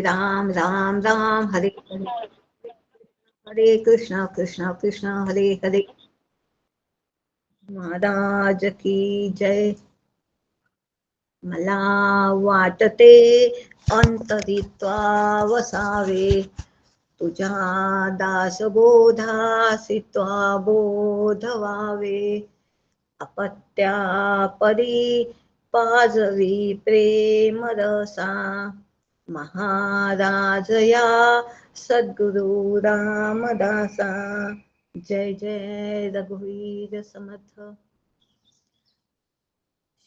राम राम राम हरे हरे, हरे कृष्ण कृष्ण कृष्ण हरे हरे। महाराज की जय। मला वाटते अंतरित्वा वसावे, तुझ्या दासबोधासित्वा बोध व्हावे। अपत्या परी पाजवी प्रेम रसा, महाराज या सद्गुरु रामदासा। जय जय रघुवीर समर्थ।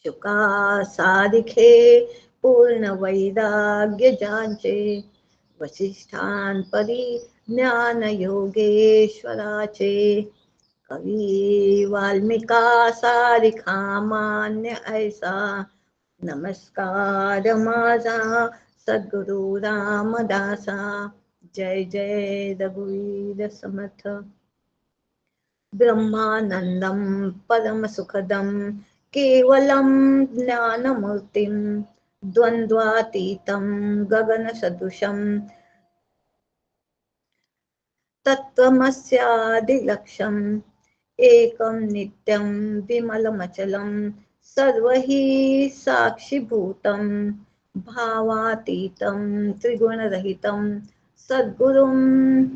शुका सारिखे पूर्ण वैराग्य ज्यांचे, वसिष्ठांपरी ज्ञान योगेश्वराचे। कवी वाल्मिका सारिखा मान्य ऐसा, नमस्कार माझा सद्गुरु रामदासा। जय जय रघुवीर समर्थ। ब्रह्मानंदं परम सुखदं केवलं ज्ञानमूर्तिं, द्वंद्वातीतं गगनसदृशं तत्त्वमस्यादिलक्ष्यम्। एकं नित्यं विमलमचलं सर्वहि साक्षिभूतं, भावातीतं त्रिगुणरहितं सद्गुरुं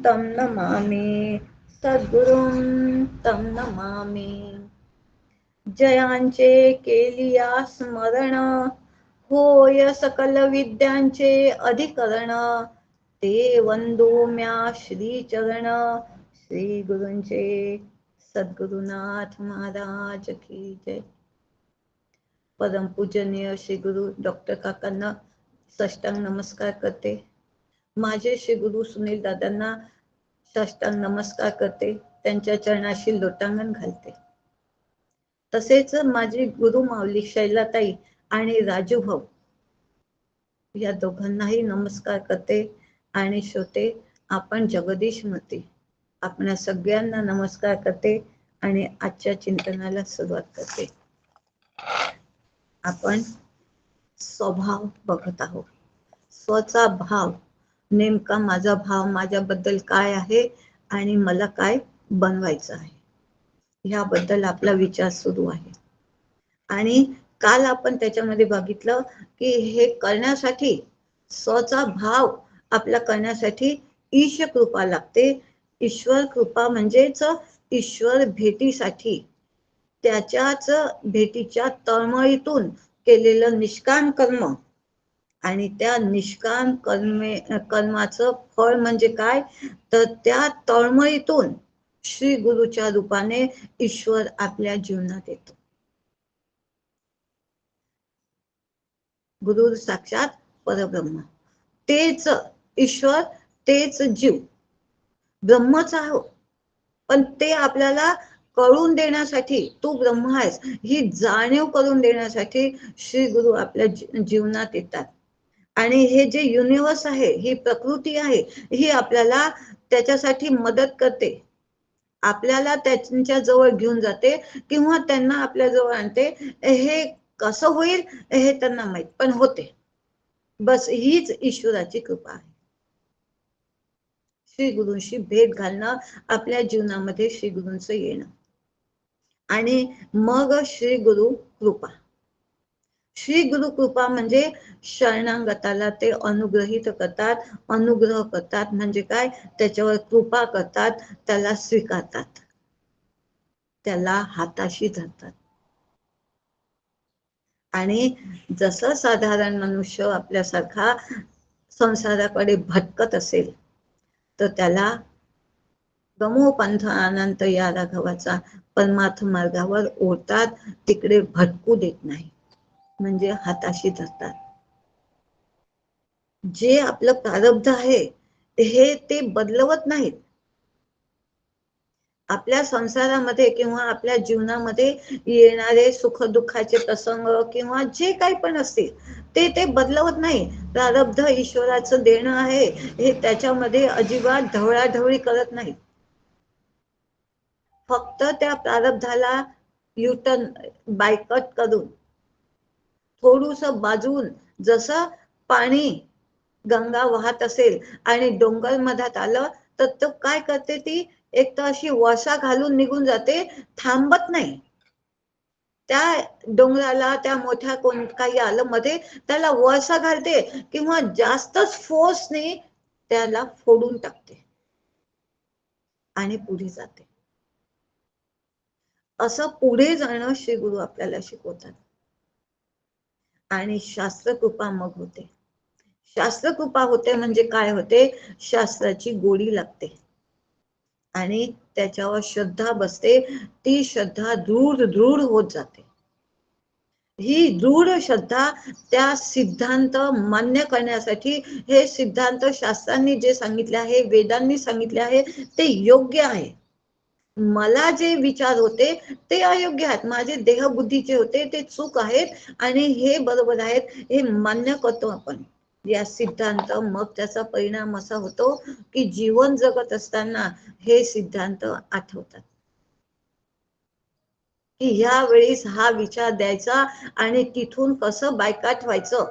तं नमामि, सद्गुरुं तं नमामि। जयांचे केलिया स्मरण, होय सकल विद्यांचे अधिकरण। ते वंदो म्या श्रीचरण, श्री गुरूंचे सद्गुरुनाथ महाराज की जय। परम पूजनीय श्री गुरु डॉक्टर काकांना साष्टांग नमस्कार करते। माझे श्री गुरु सुनील दादांना साष्टांग नमस्कार करते, त्यांच्या चरणाशी लोटांगण घालते। तसेच माझी गुरु माऊली शैलाताई आणि राजू भाऊ या दोघांनाही नमस्कार करते आणि श्रोते आपण जगदीशमती आपल्या सगळ्यांना नमस्कार करते आणि आजच्या चिंतनाला सुरुवात करते। आपण स्वभाव बघत आहोत। स्वचा भाव, नेमका माझा भाव माझ्याबद्दल काय आहे आणि मला काय बनवायचं आहे ह्याबद्दल आपला विचार सुरू आहे। आणि काल आपण त्याच्यामध्ये बघितलं की हे करण्यासाठी, स्वचा भाव आपला करण्यासाठी ईश कृपा लागते। ईश्वर कृपा म्हणजेच ईश्वर भेटीसाठी, त्याच्याच भेटीच्या तळमळीतून केलेलं निष्काम कर्म आणि त्या निष्काम कर्माचं फळ म्हणजे काय, तर त्या तळमळीतून श्री गुरुच्या रूपाने ईश्वर आपल्या जीवनात येतो। गुरु साक्षात परब्रह्म, तेच ईश्वर, तेच जीव, ब्रह्मच आहो। पण ते आपल्याला कळून देण्यासाठी, तू ब्रह्म आहेस ही जाणीव करून देण्यासाठी श्री गुरु आपल्या जीवनात येतात। आणि हे जे युनिवर्स आहे, ही प्रकृती आहे, ही आपल्याला त्याच्यासाठी मदत करते, आपल्याला त्यांच्या जवळ घेऊन जाते किंवा त्यांना आपल्या जवळ आणते। हे कसं होईल हे त्यांना माहित, पण होते। बस हीच ईश्वराची कृपा आहे। श्री गुरूंशी भेट घालणं, आपल्या जीवनामध्ये श्री गुरूंचं येणं आणि मग श्री गुरु कृपा। श्री गुरु कृपा म्हणजे शरणागताला ते अनुग्रहित करतात, अनुग्रह करतात म्हणजे काय, त्याच्यावर कृपा करतात, त्याला स्वीकारतात, त्याला हाताशी धरतात। आणि जसं साधारण मनुष्य आपल्यासारखा संसाराकडे भटकत असेल तर त्याला गमो पंथ अनंत या राघवाचा परमार्थ मार्गावर ओढतात, तिकडे भटकू देत नाही, म्हणजे हाताशी धरतात। जे आपलं प्रारब्ध आहे हे ते बदलवत नाहीत। आपल्या संसारामध्ये किंवा आपल्या जीवनामध्ये येणारे सुख दुःखाचे प्रसंग किंवा जे काही पण असतील ते बदलवत नाही। प्रारब्ध ईश्वराचं देणं आहे, हे त्याच्यामध्ये अजिबात ढवळाढवळी करत नाही। फक्त त्या प्रारब्धाला युटर्न बायकट करून थोडंसं बाजून, जसं पाणी गंगा वाहत असेल आणि डोंगर मधात आलं तर तो काय करते, ती एक तर अशी वळसा घालून निघून जाते, थांबत नाही. त्या डोंगराला, त्या मोठ्या कोण काही आलं मध्ये, त्याला वळसा घालते किंवा जास्तच फोर्सने त्याला फोडून टाकते आणि पुढे जाते. असं पुढे जाणं श्री गुरु आपल्याला शिकवतात. आणि शास्त्रकृपा मग होते. शास्त्रकृपा होते म्हणजे काय होते? शास्त्राची गोडी लागते आणि त्याच्यावर श्रद्धा बसते. ती श्रद्धा दृढ दृढ होत जाते. ही दृढ श्रद्धा त्या सिद्धांत मान्य करण्यासाठी, हे सिद्धांत शास्त्रांनी जे सांगितले आहे, वेदांनी सांगितले आहे, ते योग्य आहे. मला जे विचार होते ते अयोग्य आहेत, माझे देहबुद्धीचे होते ते चूक आहेत आणि हे बरोबर आहेत, हे मान्य करतो आपण या सिद्धांत. मग त्याचा परिणाम असा होतो की जीवन जगत असताना हे सिद्धांत आठवतात की ह्या वेळेस हा विचार द्यायचा आणि तिथून कसं बायकाट व्हायचं,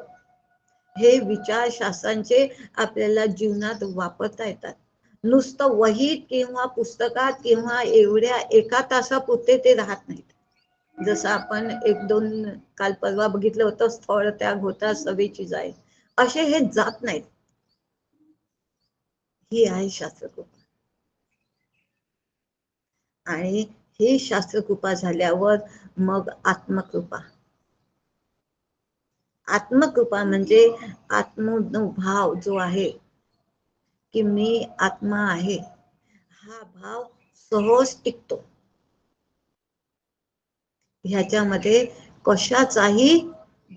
हे विचार शास्त्रांचे आपल्याला जीवनात वापरता येतात. नुसतं वहीत किंवा पुस्तकात किंवा एवढ्या एका तासापुरते ते राहत नाहीत. जसं आपण एक दोन काल परवा बघितलं होतं, स्थळ त्याग होता सवेची जाय, असे हे जात नाहीत. ही आहे शास्त्रकृपा. आणि ही शास्त्रकृपा झाल्यावर मग आत्मकृपा. आत्मकृपा म्हणजे आत्मभाव जो आहे की मी आत्मा आहे, हा भाव सहज टिकतो. ह्याच्यामध्ये कशाचाही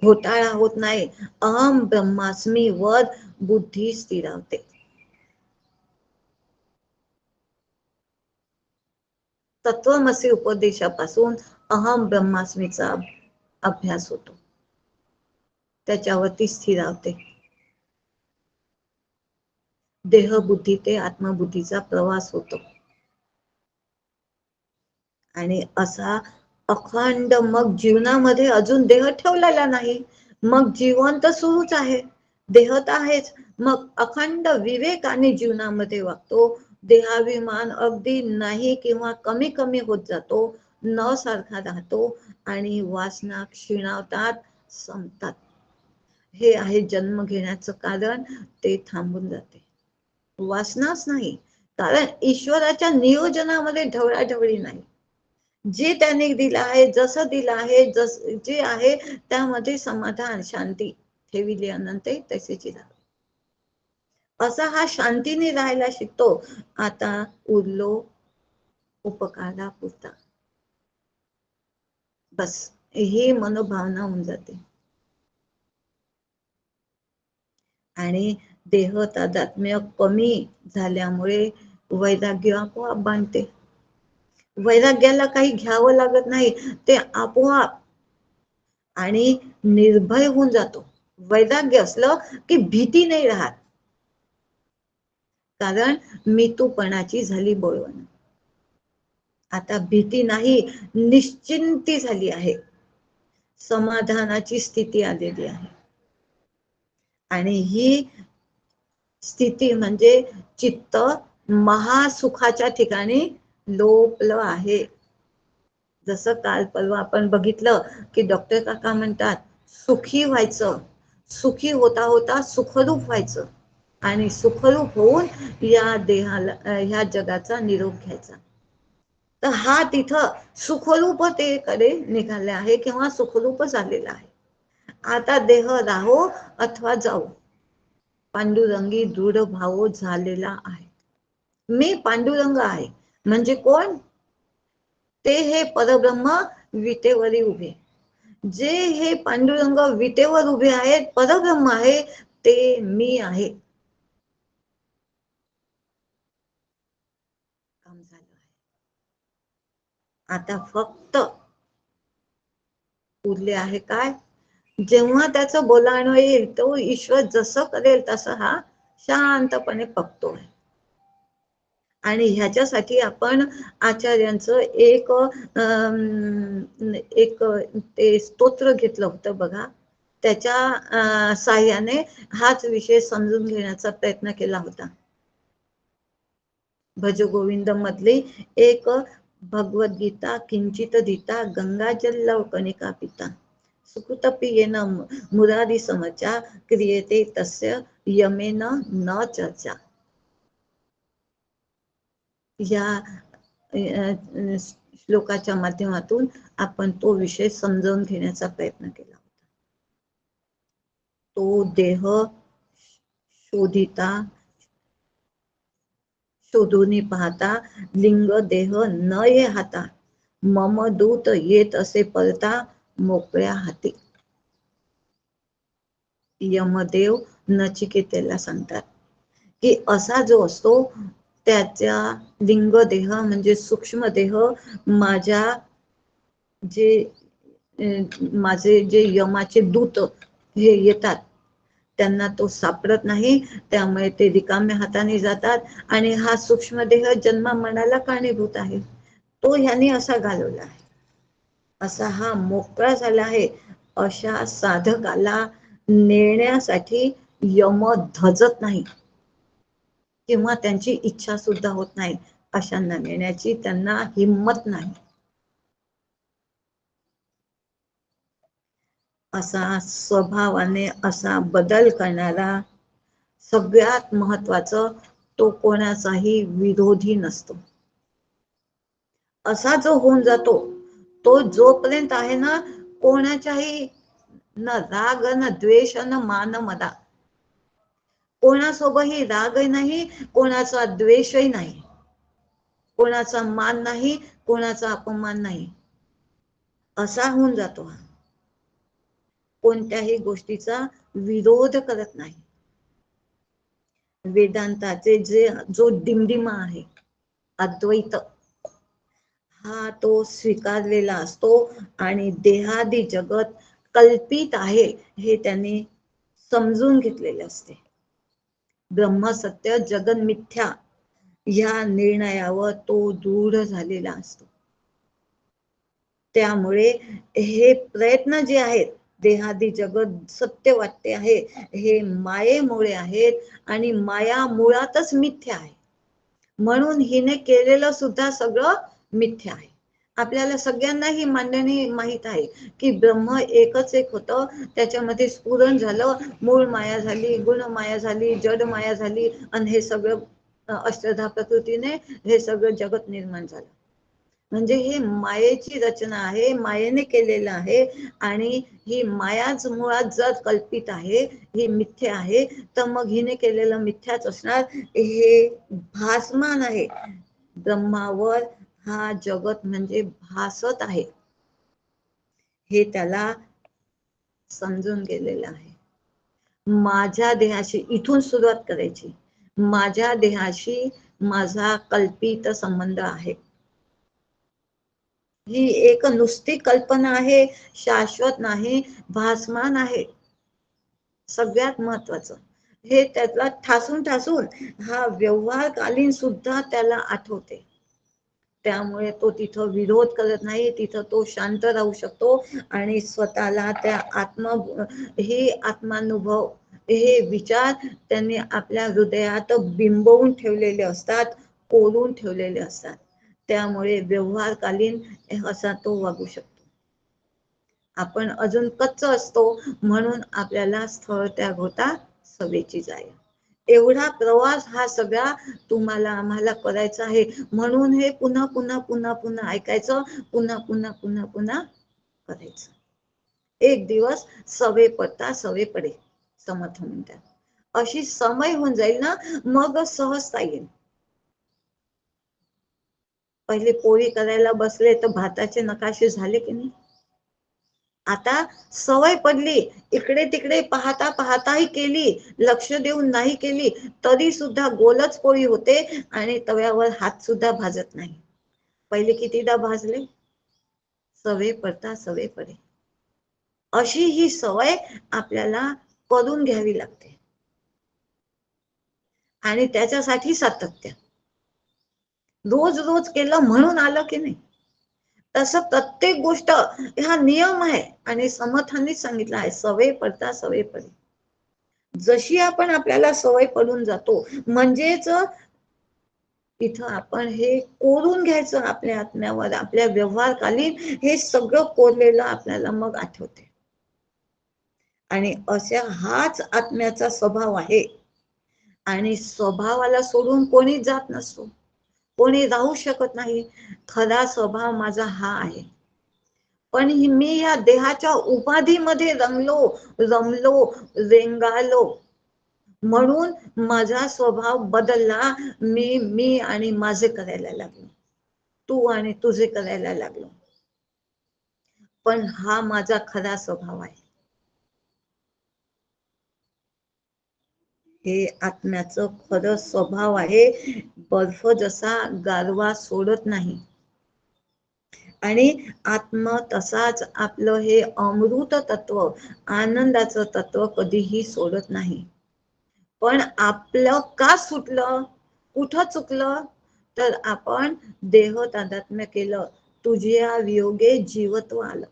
घोटाळा होत नाही. अहम ब्रह्मास्मी वर बुद्धी स्थिरावते. तत्वमसी उपदेशापासून अहम ब्रह्मास्मीचा अभ्यास होतो, त्याच्यावरती स्थिरावते. देहबुद्धी ते आत्मबुद्धीचा प्रवास होतो आणि असा अखंड मग जीवनामध्ये अजून देह ठेवलेला नाही, मग जीवन तर सुरूच आहे, देह तर आहेच. मग अखंड विवेकाने जीवनामध्ये वागतो. देहाभिमान अगदी नाही किंवा कमी कमी होत जातो, न सारखा राहतो आणि वासना क्षीणावतात, संपतात. हे आहे जन्म घेण्याचं कारण, ते थांबून जाते. वासनाच नाही, कारण ईश्वराच्या नियोजनामध्ये ढवळाढवळी नाही. जे त्याने दिलं आहे, जसं दिलं आहे, जे आहे त्यामध्ये समाधान शांती ठेविली अनंत तसेची राहावी, असा हा शांतीने राहायला शिकतो. आता उरलो उपकारापुरता, बस ही मनोभावना होऊन जाते. आणि देह तादात्म्य कमी झाल्यामुळे वैराग्य आपोआप बांधते. वैराग्याला काही घ्यावं लागत नाही, ते आपोआप आणि निर्भय होऊन जातो. वैराग्य असलं की भीती नाही राहत, कारण मितूपणाची झाली बोलवण. आता भीती नाही, निश्चिंती झाली आहे, समाधानाची स्थिती आलेली आहे. आणि ही स्थिती म्हणजे चित्त महासुखाच्या ठिकाणी लोपलं आहे. जसं काल परवा आपण बघितलं की डॉक्टर काका म्हणतात सुखी व्हायचं, सुखी होता होता सुखरूप व्हायचं आणि सुखरूप होऊन या देहाला, ह्या जगाचा निरोप घ्यायचा. तर हा तिथं सुखरूपतेकडे निघाले आहे किंवा सुखरूप झालेला आहे. आता देह राहो अथवा जाऊ, पांडुरंगी दृढ भाव झालेला आहे. मी पांडुरंग आहे म्हणजे कोण? ते हे परब्रह्म विटेवरी उभे. जे हे पांडुरंग विटेवर उभे आहेत, परब्रह्म आहे, ते मी आहे. काम झालं आहे. आता फक्त उरले आहे काय? जेव्हा त्याचं बोलावणं येईल, तो ईश्वर जसं करेल तसं हा शांतपणे बघतोय. आणि ह्याच्यासाठी आपण आचार्यांचं एक ते स्तोत्र घेतलं होतं बघा, त्याच्या साह्याने हाच विषय समजून घेण्याचा प्रयत्न केला होता. भज गोविंद मधली एक भगवद्गीता किंचित दिता गंगाजल लव कणिका पिता सुकृतपी येन मुरारी समचा क्रियते तस्य यमेन न चर्चा. या श्लोकाच्या माध्यमातून आपण तो विषय समजावून घेण्याचा प्रयत्न केला. तो देह शोधून पाहता लिंग देह न ये हाता मम दूत येत असे पळता मोकळ्या हाती. यमदेव नचिकेतेला सांगतात की असा जो असतो त्याच्या लिंग देह म्हणजे सूक्ष्म देह माझे जे यमाचे दूत हे येतात त्यांना तो सापडत नाही, त्यामुळे ते रिकाम्या हाताने जातात आणि हा सूक्ष्म देह जन्म मनाला कारणीभूत आहे, तो ह्याने असा घालवला आहे. असा हा मोकळा झाला आहे. अशा साधकाला नेण्यासाठी यम धजत नाही किंवा त्यांची इच्छा सुद्धा होत नाही. अशांना नेण्याची त्यांना हिम्मत नाही. असा स्वभावाने असा बदल करणारा सगळ्यात महत्वाचं तो कोणाचाही विरोधी नसतो. असा जो होऊन जातो तो जोपर्यंत आहे ना, कोणाच्याही न राग न द्वेष न मान मदा, कोणासोबतही रागही नाही, कोणाचा द्वेषही नाही, कोणाचा मान नाही, कोणाचा अपमान नाही, असा होऊन जातो. कोणत्याही गोष्टीचा विरोध करत नाही. वेदांताचे जो डिमडिमा आहे अद्वैत, हा तो स्वीकारलेला असतो आणि देहादी जगत कल्पित आहे हे त्यांनी समजून घेतलेले असते. ब्रह्मसत्य जगन मिथ्या या निर्णयावर तो दृढ झालेला असतो. त्यामुळे हे प्रयत्न जे आहेत, देहादी जगत सत्य वाटते आहे हे मायेमुळे आहेत आणि माया मुळातच मिथ्या आहे, म्हणून हिने केलेलं सुद्धा सगळं मिथ्या आहे. आपल्याला सगळ्यांना ही मांडणी माहित आहे की ब्रह्म एकच एक होतं, त्याच्यामध्ये स्फुरण झालं, मूळ माया झाली, गुण माया झाली, जड माया झाली आणि हे सगळं अष्टधा प्रकृतीने हे सगळं जगत निर्माण झालं. म्हणजे हे मायेची रचना आहे, मायेने केलेलं आहे आणि ही मायाच मुळात जर कल्पित आहे, ही मिथ्या आहे, तर मग हिने केलेलं मिथ्याच असणार. हे भासमान आहे. ब्रह्मावर हा जगत म्हणजे भासत आहे हे त्याला समजून गेलेलं आहे. माझ्या देहाशी इथून सुरुवात करायची. माझ्या देहाशी माझा कल्पित संबंध आहे. ही एक नुसती कल्पना आहे, शाश्वत नाही, भासमान आहे. सगळ्यात महत्वाचं हे त्याला ठासून ठासून हा व्यवहारकालीन सुद्धा त्याला आठवते. त्यामुळे तो तिथं विरोध करत नाही, तिथं तो शांत राहू शकतो आणि स्वतःला त्या हे आत्मानुभव हे विचार त्यांनी आपल्या हृदयात बिंबवून ठेवलेले असतात, कोरून ठेवलेले असतात. त्यामुळे व्यवहारकालीन असा तो वागू शकतो. आपण अजून कच्च असतो म्हणून आपल्याला स्थळ त्याग होता सवेची जाय. एवढा प्रवास हा सगळा तुम्हाला आम्हाला करायचा आहे, म्हणून हे पुन्हा पुन्हा पुन्हा पुन्हा ऐकायचं, पुन्हा पुन्हा पुन्हा पुन्हा करायचं. एक दिवस सवे पडता सवे पडे, समर्थ म्हणतात. अशी समय होऊन जाईल ना, मग सहजता येईल. पहिले पोळी करायला बसले तर भाताचे नकाशे झाले की नाही. आता सवय पडली, इकडे तिकडे पाहता पाहताही केली, लक्ष देऊन नाही केली तरी सुद्धा गोलच पोळी होते आणि तव्यावर हात सुद्धा भाजत नाही. पहिले कितीदा भाजले. सवे पडता सवे पडे, अशी ही सवय आपल्याला करून घ्यावी लागते आणि त्याच्यासाठी सातत्य. रोज रोज केलं म्हणून आलं की नाही. तसं प्रत्येक गोष्ट हा नियम आहे आणि समर्थांनी सांगितलं आहे, सवय पडता सवय पडे. जशी आपण आपल्याला सवय पडून जातो म्हणजेच इथं आपण हे कोरून घ्यायचं आपल्या आत्म्यावर, आपल्या व्यवहारकालीन हे सगळं कोरलेलं आपल्याला मग आठवते. आणि अशा हाच आत्म्याचा स्वभाव आहे आणि स्वभावाला सोडून कोणी जात नसतो, कोणी राहू शकत नाही. खरा स्वभाव माझा हा आहे. पण मी या देहाच्या उपाधीमध्ये रमलो, रेंगाळलो म्हणून माझा स्वभाव बदलला. मी आणि माझे करायला लागलो, तू आणि तुझे करायला लागलो. पण हा माझा खरा स्वभाव आहे. हे आत्म्याचं खरं स्वभाव आहे. बर्फ जसा गारवा सोडत नाही आणि आत्मा तसाच आपलं हे अमृत तत्व, आनंदाचं तत्व कधीही सोडत नाही. पण आपलं का सुटलं, कुठं चुकलं, तर आपण देह तादात्म्य केलं, तुझ्या वियोगे जीवत्व आलं.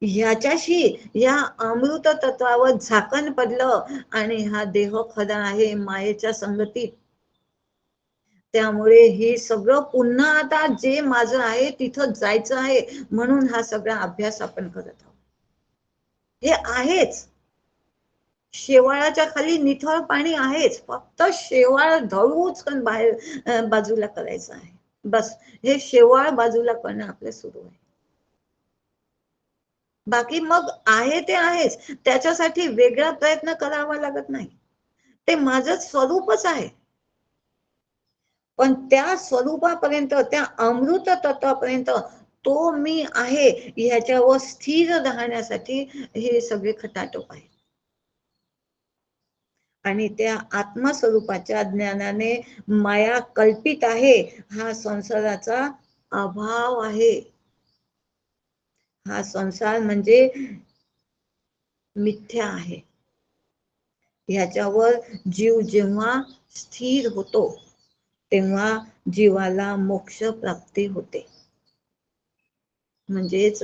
ह्याच्याशी या अमृत तत्वावर झाकण पडलं आणि हा देह खरा आहे मायेच्या संगतीत. त्यामुळे हे सगळं पुन्हा आता जे माझं आहे तिथं जायचं आहे म्हणून हा सगळा अभ्यास आपण करत आहोत. हे आहेच, शेवाळाच्या खाली निथळ पाणी आहेच, फक्त शेवाळ धळूचकन बाहेर बाजूला करायचं आहे. बस हे शेवाळ बाजूला करणं आपलं सुरू आहे. बाकी मग आहे ते आहेच, त्याच्यासाठी वेगळा प्रयत्न करावा लागत नाही. ते माझं स्वरूपच आहे. पण त्या स्वरूपापर्यंत, त्या अमृत तत्वापर्यंत तो मी आहे ह्याच्यावर स्थिर राहण्यासाठी हे सगळे खटाटोप आहे. आणि त्या आत्मस्वरूपाच्या ज्ञानाने माया कल्पित आहे, हा संसाराचा अभाव आहे. हा संसार म्हणजे मिथ्या आहे. ह्याच्यावर जीव जेव्हा स्थिर होतो तेव्हा जीवाला मोक्ष प्राप्ती होते. म्हणजेच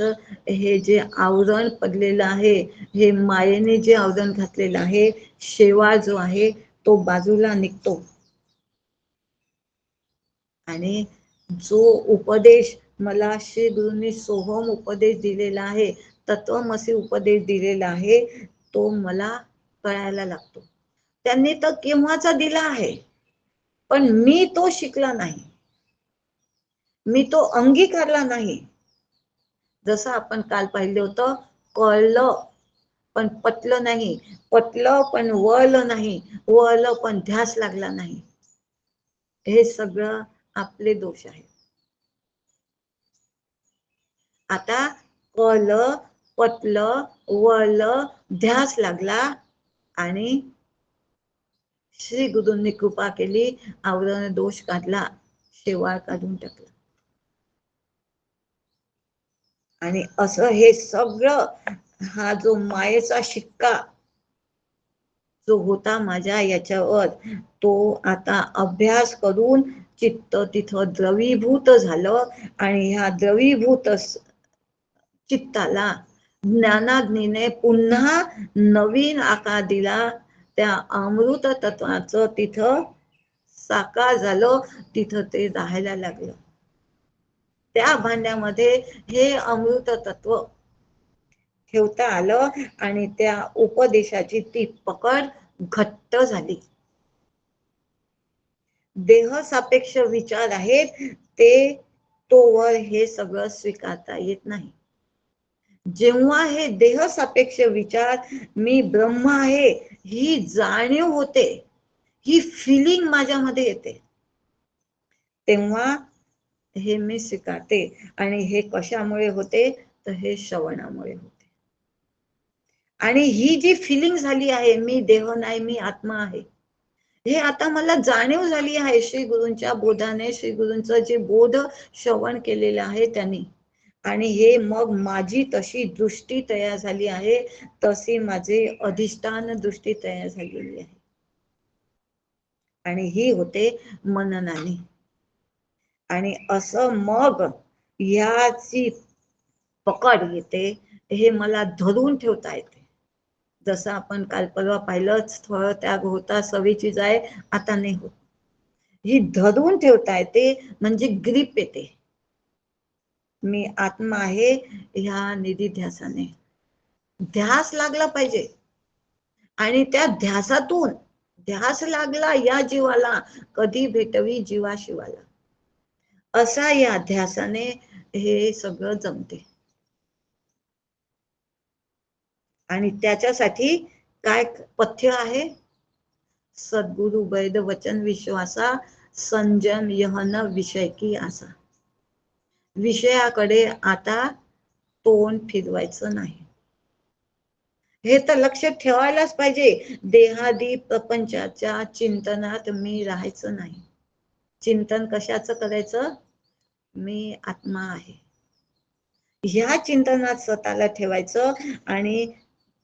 हे जे आवरण पडलेलं आहे, हे मायेने जे आवरण घातलेलं आहे, शेवाळ जो आहे तो बाजूला निघतो. आणि जो उपदेश मला श्री गुरूंनी सोहम उपदेश दिलेला आहे, तत्वमसी उपदेश दिलेला आहे, तो मला कळायला लागतो. त्यांनी तर केव्हाचा दिला आहे, पण मी तो शिकला नाही, मी तो अंगीकारला नाही. जसं आपण काल पाहिलं होतं, कळलं पण पटलं नाही, पटलं पण वळलं नाही, वळलं पण ध्यास लागला नाही. हे सगळं आपले दोष आहेत. आता कळलं, पटलं, वळलं, ध्यास लागला आणि श्री गुरूंनी कृपा केली, आवरण दोष काढला, शेवाळ काढून टाकला. आणि असं हे सगळं हा जो मायेचा शिक्का जो होता माझ्या याच्यावर, तो आता अभ्यास करून चित्त तिथं द्रवीभूत झालं आणि ह्या द्रवीभूत चित्ताला ज्ञानाग्नीने पुन्हा नवीन आकार दिला. त्या अमृत तत्वाचं तिथं साकार झालं, तिथं ते राहायला लागलं. त्या भांड्यामध्ये हे अमृत तत्व ठेवता आलं आणि त्या उपदेशाची ती पकड घट्ट झाली. देह सापेक्ष विचार आहेत ते तोवर हे सगळं स्वीकारता येत नाही. जेव्हा हे देह सापेक्ष विचार, मी ब्रह्म आहे ही जाणीव होते, ही फिलिंग माझ्यामध्ये येते, तेव्हा हे मी स्वीकारते. आणि हे कशामुळे होते, तर हे श्रवणामुळे होते. आणि ही जी फिलिंग झाली आहे, मी देह नाही मी आत्मा आहे, हे आता मला जाणीव झाली आहे श्री गुरूंच्या बोधाने, श्री गुरूंचं जे बोध श्रवण केलेलं आहे त्यांनी. आणि हे मग माझी तशी दृष्टी तयार झाली आहे, तशी माझे अधिष्ठान दृष्टी तयार झालेली आहे. आणि ही होते मननाने. आणि असं मग याची पकड येते, हे मला धरून ठेवता येते. जसं आपण काल परवा पाहिलंच, थोडं त्याग होता सवेची जाय, आता नाही होत. ही धरून ठेवता येते, म्हणजे ग्रीप येते. मी आत्मा आहे ह्या निधी ध्यासाने. ध्यास लागला पाहिजे, आणि त्या ध्यासातून ध्यास लागला या जीवाला, कधी भेटवी जीवा शिवाला, असा या ध्यासाने हे सगळं जमते. आणि त्याच्यासाठी काय पथ्य आहे? सद्गुरु वैद वचन विश्वासा, संजम यहन विषय की आसा. विषयाकडे आता तोंड फिरवायचं नाही. हे तर लक्ष ठेवायलाच पाहिजे. देहादी प्रपंचाच्या चिंतनात मी राहायचं नाही. चिंतन कशाचं करायचं? मी आत्मा आहे ह्या चिंतनात स्वतःला ठेवायचं. आणि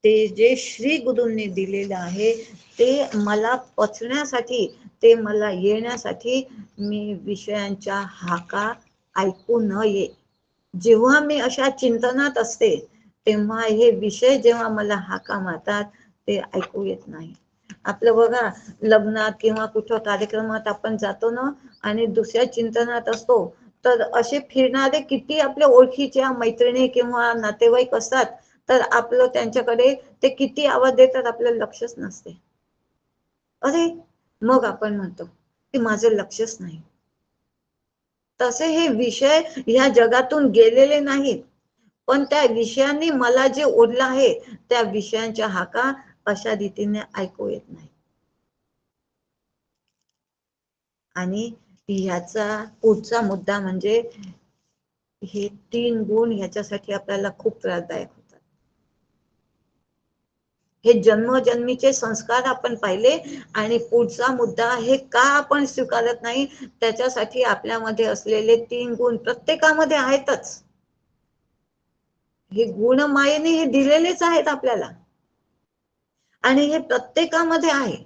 ते जे श्री गुरूंनी दिलेलं आहे ते मला पचण्यासाठी, ते मला येण्यासाठी मी विषयांच्या हाका ऐकू न ये. जेव्हा मी अशा चिंतनात असते तेव्हा हे विषय जेव्हा मला हाका मारतात ते ऐकू येत नाही. आपलं बघा, लग्नात किंवा कुठं कार्यक्रमात आपण जातो ना, आणि दुसऱ्या चिंतनात असतो, तर असे फिरणारे किती आपल्या ओळखीच्या मैत्रिणी किंवा नातेवाईक असतात, तर आपलं त्यांच्याकडे ते किती आवाज देतात आपल्याला लक्षच नसते. अरे, मग आपण म्हणतो की माझं लक्षच नाही. तसे हे विषय या जगातून गेलेले नाहीत, पण त्या विषयांनी मला जे ओढलं आहे त्या विषयांच्या हाका अशा रीतीने ऐकू येत नाही. आणि याचा पुढचा मुद्दा म्हणजे हे 3 गुण ह्याच्यासाठी आपल्याला खूप त्रासदायक होतात. हे जन्मजन्मीचे संस्कार आपण पाहिले. आणि पुढचा मुद्दा, हे का आपण स्वीकारत नाही, त्याच्यासाठी आपल्यामध्ये असलेले 3 गुण प्रत्येकामध्ये आहेतच. हे गुण मायेने हे दिलेलेच आहेत आपल्याला, आणि हे प्रत्येकामध्ये आहे.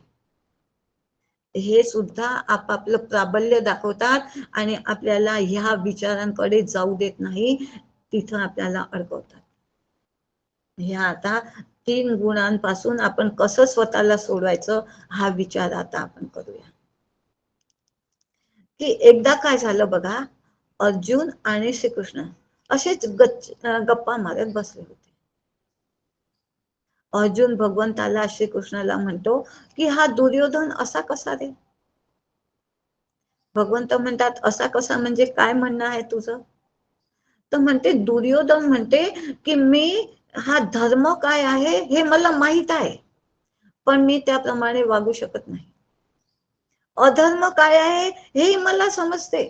हे सुद्धा आपापलं प्राबल्य दाखवतात आणि आपल्याला ह्या विचारांकडे जाऊ देत नाही, तिथं आपल्याला अडकवतात. ह्या आता 3 गुणांपासून आपण कसं स्वतःला सोडवायचं हा विचार आता आपण करूया. की एकदा काय झालं बघा, अर्जुन आणि श्रीकृष्ण असेच गप्पा मारत बसले होते. अर्जुन भगवंताला, श्रीकृष्णाला म्हणतो की हा दुर्योधन असा कसा रे? भगवंत म्हणतात असा कसा म्हणजे काय म्हणणं आहे तुझं? तर म्हणते दुर्योधन म्हणते की मी, हा धर्म काय आहे हे मला माहित आहे, पण मी त्याप्रमाणे वागू शकत नाही. अधर्म काय आहे हे मला समजते,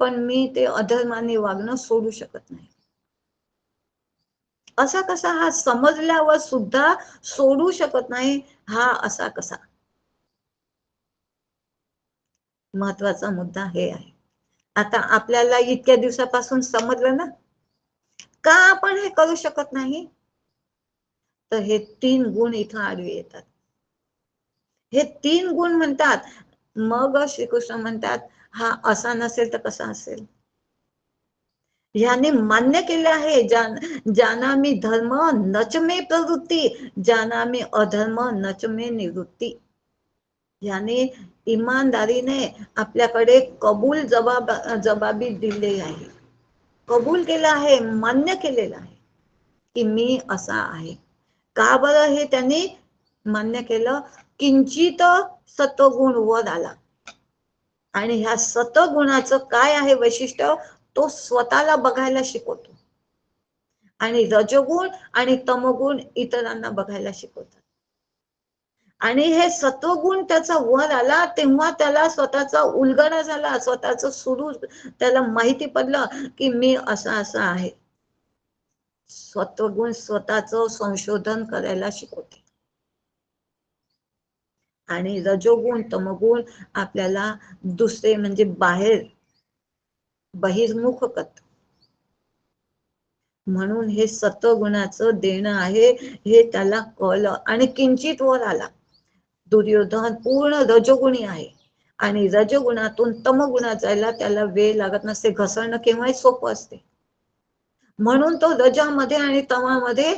पण मी ते अधर्माने वागणं सोडू शकत नाही. असा कसा हा समजल्यावर सुद्धा सोडू शकत नाही, हा असा कसा? महत्वाचा मुद्दा हे आहे. आता आपल्याला इतक्या दिवसापासून समजलं ना, का आपण हे करू शकत नाही? तर हे 3 गुण इथं आडवे येतात. हे 3 गुण म्हणतात. मग श्रीकृष्ण म्हणतात हा असा नसेल तर कसा असेल? ह्याने मान्य केले आहे, जाना मी धर्म नच मे प्रवृत्ती, जाना मी अधर्म नच मे निवृत्ती. याने इमानदारीने आपल्याकडे कबूल जबाबी दिले आहे, कबूल केलं आहे, मान्य केलेलं आहे की मी असा आहे. का बरं हे त्यांनी मान्य केलं? किंचित सत्वगुण वर आला, आणि ह्या सत्वगुणाचं काय आहे वैशिष्ट्य, तो स्वतःला बघायला शिकवतो, आणि रजोगुण आणि तमोगुण इतरांना बघायला शिकवतात. आणि हे सत्वगुण त्याचा वर आला तेव्हा त्याला स्वतःचा उलगडा झाला, स्वतःच सुरू त्याला माहिती पडलं की मी असा असा आहे. सत्वगुण स्वतःच संशोधन करायला शिकवते, आणि रजोगुण तमोगुण आपल्याला दुसरे म्हणजे बहिर्मुख करत. म्हणून हे सत्वगुणाचं देणं आहे, हे त्याला कळलं आणि किंचित वर आला. दुर्योधन पूर्ण रजोगुणी आहे, आणि रजोगुणातून तमगुणात जायला त्याला वेळ लागत नसते, घसरणं केव्हाही सोपं असते. म्हणून तो रजामध्ये आणि तमामध्ये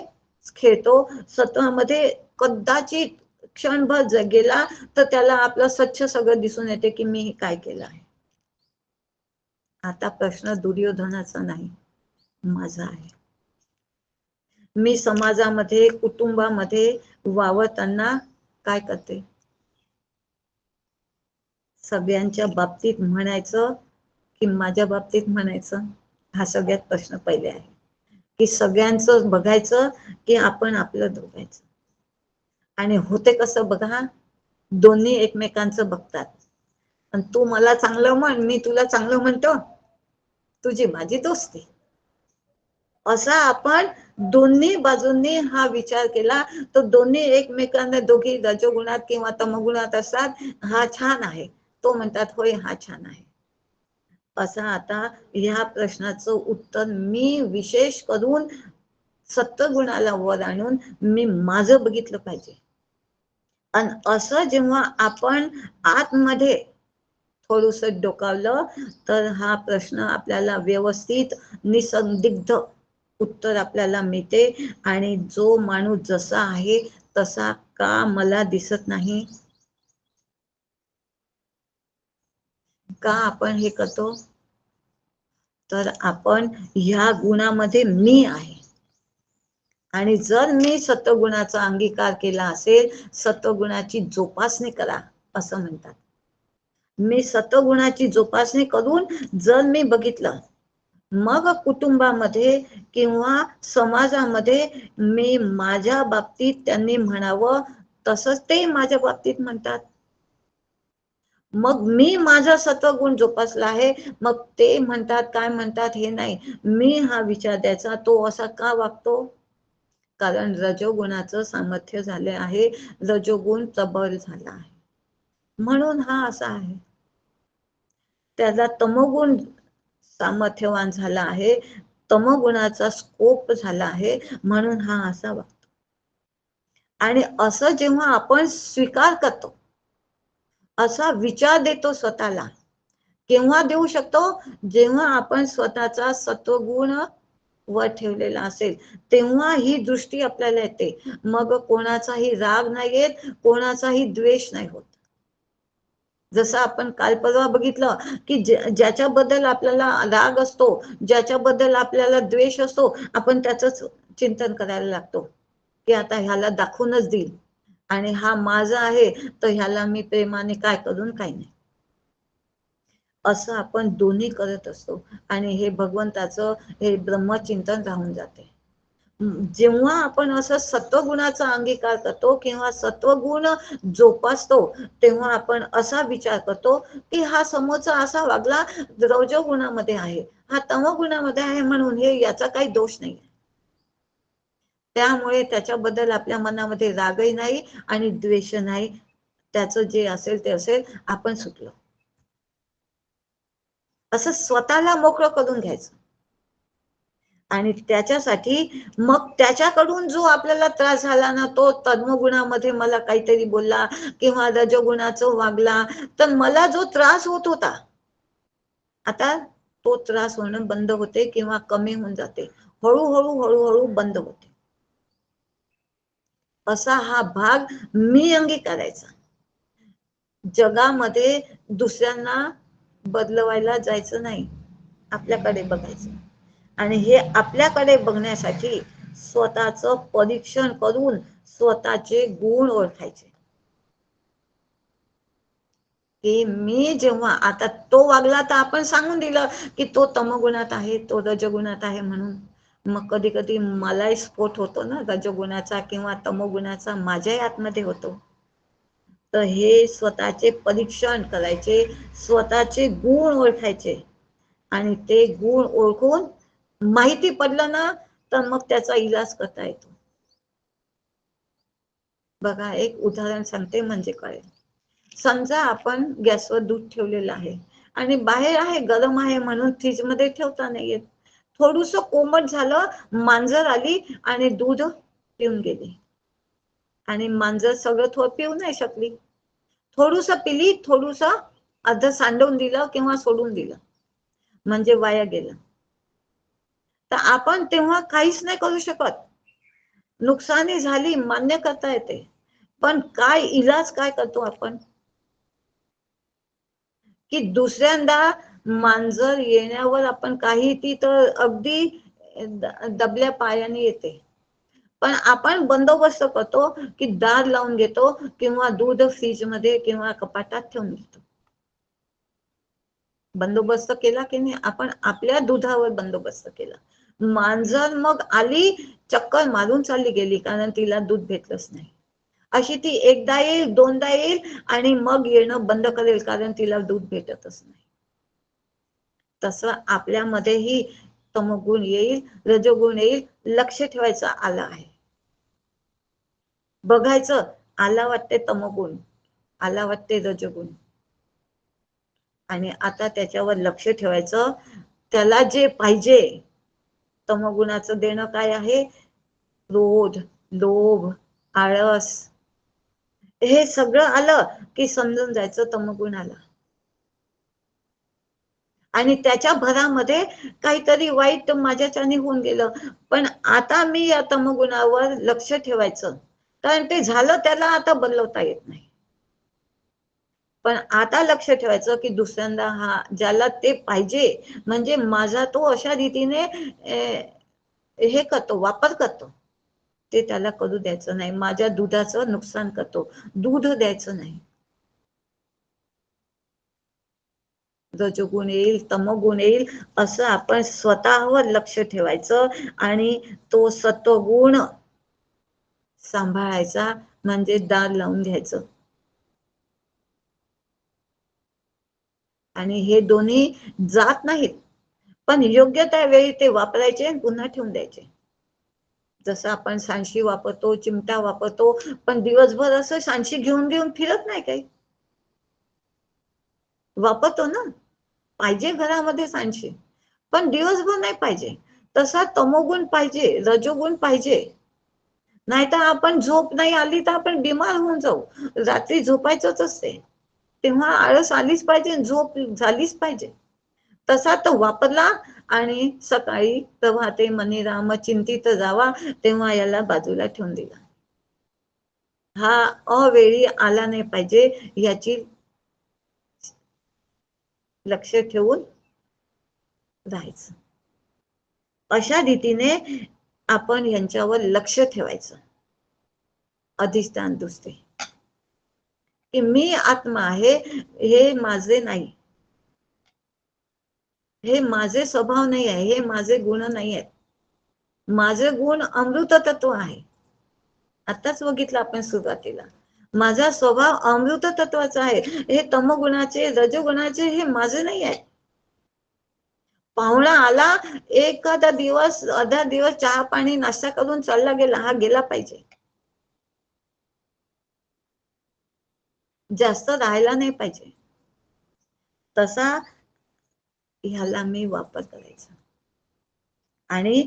खेळतो. सत्वामध्ये कदाचित क्षणभर गेला तर त्याला आपलं स्वच्छ सगळं दिसून येते की मी काय केलं आहे. आता प्रश्न दुर्योधनाचा नाही, माझा आहे. मी समाजामध्ये कुटुंबामध्ये वावरताना काय करते? सगळ्यांच्या बाबतीत म्हणायचं की माझ्या बाबतीत म्हणायचं? हा सगळ्यात प्रश्न पहिले आहे. की सगळ्यांचं बघायचं की आपण आपलं बघायचं. आणि होते कसं बघा, दोन्ही एकमेकांचं बघतात. आणि तू मला चांगलं म्हण, मी तुला चांगलं म्हणतो, तुझी माझी दोस्ती. असा आपण दोन्ही बाजूंनी हा विचार केला तर दोन्ही एकमेकांना, दोघी रजोगुणात किंवा तमगुणात असतात, हा छान आहे, तो म्हणतात होय हा छान आहे. असं आता ह्या प्रश्नाचं उत्तर मी विशेष करून सत्वगुणाला वर आणून मी माझं बघितलं पाहिजे. आणि असं जेव्हा आपण आतमध्ये थोडस डोकावलं तर हा प्रश्न आपल्याला व्यवस्थित निसंदिग्ध उत्तर आपल्याला मिळते. आणि जो माणूस जसा आहे तसा का मला दिसत नाही, का आपण हे करतो, तर आपण ह्या गुणामध्ये मी आहे. आणि जर मी सत्वगुणाचा अंगीकार केला असेल, सत्वगुणाची जोपासना करा असं म्हणतात. मी सत्वगुणाची जोपासना करून जर मी बघितलं, मग कुटुंबामध्ये किंवा समाजामध्ये मी माझ्या बाबतीत त्यांनी म्हणावं तसंच ते माझ्या बाबतीत म्हणतात. मग मी माझा सत्वगुण जोपासला आहे, मग ते म्हणतात काय म्हणतात हे नाही, मी हा विचार द्यायचा तो असा का वागतो, कारण रजोगुणाचं सामर्थ्य झाले आहे, रजोगुण प्रबळ झाला आहे म्हणून हा असा आहे. त्याला तमोगुण सामर्थ्यवान झाला आहे, तमोगुणाचा स्कोप झाला आहे म्हणून हा असा वागतो. आणि असं जेव्हा आपण स्वीकार करतो, असा विचार देतो स्वतःला, केव्हा देऊ शकतो, जेव्हा आपण स्वतःचा सत्वगुण वर ठेवलेला असेल, तेव्हा ही दृष्टी आपल्याला येते. मग कोणाचाही राग नाही येत, कोणाचाही द्वेष नाही होत. जसं आपण काल परवा बघितलं की ज्याच्याबद्दल आपल्याला राग असतो, ज्याच्याबद्दल आपल्याला द्वेष असतो, आपण त्याचंच चिंतन करायला लागतो की आता ह्याला दाखवूनच देईल आणि हा माझा आहे तर ह्याला मी प्रेमाने काय करून काय नाही, असं आपण दोन्ही करत असतो. आणि हे भगवंताचं हे ब्रह्मचिंतन राहून जाते. जेव्हा आपण असं सत्वगुणाचा अंगीकार करतो किंवा सत्वगुण जोपासतो, तेव्हा आपण असा विचार करतो की हा समोरचा असा वागला, रजोगुणामध्ये आहे, हा तमोगुणामध्ये आहे म्हणून हे याचा काही दोष नाही, त्यामुळे त्याच्याबद्दल आपल्या मनामध्ये रागही नाही आणि द्वेष नाही. त्याचं जे असेल ते असेल, आपण सुटलो, असं स्वतःला मोकळं करून घ्यायचं. आणि त्याच्यासाठी मग त्याच्याकडून जो आपल्याला त्रास झाला ना, तो तमोगुणामध्ये मला काहीतरी बोलला किंवा रजोगुणाचं वागला, तर मला जो त्रास होत होता, आता तो त्रास होणं बंद होते किंवा कमी होऊन जाते, हळूहळू हळूहळू बंद होते. असा हा भाग मी अंगीकारायचा. जगामध्ये दुसऱ्यांना बदलवायला जायचं नाही, आपल्याकडे बघायचं. आणि हे आपल्याकडे बघण्यासाठी स्वतःचं परीक्षण करून स्वतःचे गुण ओळखायचे. की मी जेव्हा आता तो वागला तर आपण सांगून दिलं की तो तमोगुणात आहे, तो रजगुणात आहे म्हणून. मग कधी कधी मलाही स्फोट होतो ना रजगुणाचा किंवा तमोगुणाचा, माझ्याही आतमध्ये होतो. तर हे स्वतःचे परीक्षण करायचे, स्वतःचे गुण ओळखायचे आणि ते गुण ओळखून माहिती पडलं ना तर मग त्याचा इलाज करता येतो. बघा एक उदाहरण सांगते म्हणजे कळेल. समजा आपण गॅसवर दूध ठेवलेलं आहे आणि बाहेर आहे, गरम आहे म्हणून फ्रीज मध्ये ठेवता नाही येत. थोडस कोमट झालं, मांजर आली आणि दूध पिऊन गेली. आणि मांजर सगळं पिऊ नाही शकली, थोडस पिली, थोडस अर्ध सांडवून दिलं किंवा सोडून दिलं म्हणजे वाया गेलं. तर आपण तेव्हा काहीच नाही करू शकत. नुकसानी झाली मान्य करता येते, पण काय इलाज काय करतो आपण, की दुसऱ्यांदा मांजर येण्यावर आपण काही, ती तर अगदी दबल्या पायाने येते, पण आपण बंदोबस्त करतो की दार लावून घेतो किंवा दूध फ्रीज मध्ये किंवा कपाटात ठेवून घेतो. बंदोबस्त केला की नाही आपण, आपल्या दुधावर बंदोबस्त केला. मांजर मग आली, चक्कर मारून चालली गेली, कारण तिला दूध भेटलंच नाही. अशी ती एकदा येईल, दोनदा येईल आणि मग येणं बंद करेल, कारण तिला दूध भेटतच नाही. तसं आपल्यामध्येही तमोगुण येईल, रजोगुण येईल, लक्ष ठेवायचं आला आहे. बघायचं, आला वाटते तमोगुण, आला वाटते रजोगुण, आणि आता त्याच्यावर लक्ष ठेवायचं. त्याला जे पाहिजे, तमोगुणाचं देणं काय आहे, क्रोध, लोभ, आळस, हे सगळं आलं की समजून जायचं तमोगुण आला, आणि त्याच्या भरामध्ये काहीतरी वाईट माझ्याच्याने होऊन गेलं, पण आता मी या तमोगुणावर लक्ष ठेवायचं, कारण ते झालं, त्याला आता बदलवता येत नाही. पण आता लक्ष ठेवायचं की दुसऱ्यांदा हा ज्याला ते पाहिजे, म्हणजे माझा तो अशा रीतीने हे करतो, वापर करतो, ते त्याला करू द्यायचं नाही. माझ्या दुधाचं नुकसान करतो, दूध द्यायचं नाही. रजोगुण येईल, तमोगुण येईल, असं आपण स्वतःवर लक्ष ठेवायचं आणि तो सत्वगुण सांभाळायचा, म्हणजे दार लावून घ्यायचं. आणि हे दोन्ही जात नाहीत, पण योग्य त्या वेळी ते वापरायचे आणि पुन्हा ठेवून द्यायचे. जसं आपण सांडशी वापरतो, चिमटा वापरतो, पण दिवसभर असं सांडशी घेऊन घेऊन फिरत नाही काही, वापरतो ना, पाहिजे घरामध्ये सांडशी, पण दिवसभर नाही पाहिजे. तसा तमोगुण पाहिजे, रजोगुण पाहिजे, नाहीतर आपण झोप नाही आली तर आपण बिमार होऊन जाऊ. रात्री झोपायचंच असते, तेव्हा आळस आलीच पाहिजे, झोप झालीच पाहिजे. तसा तो वापरला आणि सकाळी प्रभाते मनी राम चिंतित जावा, तेव्हा याला बाजूला ठेवून दिला. हा अवेळी आला नाही पाहिजे, याची लक्ष ठेवून राहायचं. अशा रीतीने आपण यांच्यावर लक्ष ठेवायचं. अधिष्ठान दुसरे की मी आत्मा आहे, हे माझे नाही, हे माझे स्वभाव नाही आहे, हे माझे गुण नाही आहेत. माझे गुण अमृत तत्व आहे. आताच बघितलं आपण सुरुवातीला, माझा स्वभाव अमृत तत्वाचा आहे. हे तमोगुणाचे, रजोगुणाचे हे माझे नाही आहे. पाहुणा आला, एखादा दिवस, अर्धा दिवस चहा पाणी नाश्ता करून चालला गेला, हा गेला पाहिजे, जास्त राहायला नाही पाहिजे. तसा ह्याला मी वापर करायचा. आणि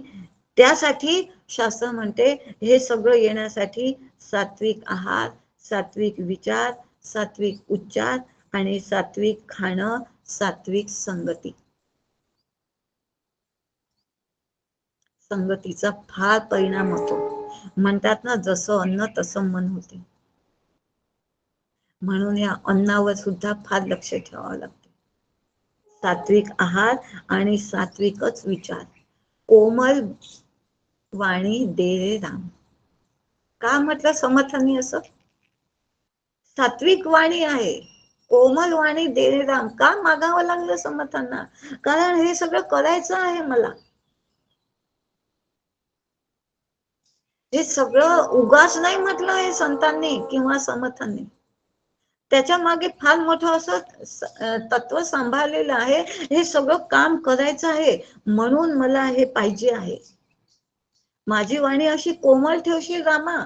त्यासाठी शास्त्र म्हणते, हे सगळं येण्यासाठी सात्विक आहार, सात्विक विचार, सात्विक उच्चार आणि सात्विक खाणं, सात्विक संगती. संगतीचा फार परिणाम होतो. म्हणतात ना, जसं अन्न तसं मन होते. म्हणून या अन्नावर सुद्धा फार लक्ष ठेवावं लागते. सात्विक आहार आणि सात्विकच विचार. कोमल वाणी दे रे राम. का म्हटलं समर्थांनी असं? सात्विक वाणी आहे, कोमल वाणी दे रे राम, का मागावं लागलं समर्थांना? कारण हे सगळं करायचं आहे मला. हे सगळं उगाच नाही म्हटलं आहे संतांनी किंवा समर्थांनी. त्याच्या मागे फार मोठं असं तत्व सांभाळलेलं आहे. हे सगळं काम करायचं आहे, म्हणून मला हे पाहिजे आहे. माझी वाणी अशी कोमल ठेवशील रामा,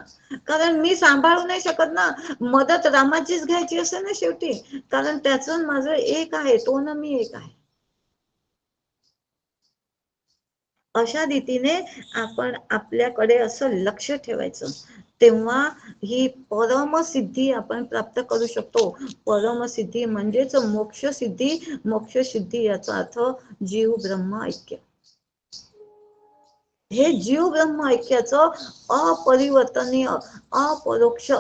कारण मी सांभाळू नाही शकत ना, मदत रामाचीच घ्यायची असे ना शेवटी, कारण त्याचं माझं एक आहे, तो ना मी एक आहे. अशा रीतीने आपण आपल्याकडे असं लक्ष ठेवायचं. तेव्हा ही परमसिद्धी आपण प्राप्त करू शकतो. परमसिद्धी म्हणजेच मोक्षसिद्धी. मोक्षसिद्धी याचा अर्थ जीव ब्रह्म ऐक्य. हे जीव ब्रह्म ऐक्याचं अपरिवर्तनीय अपरोक्ष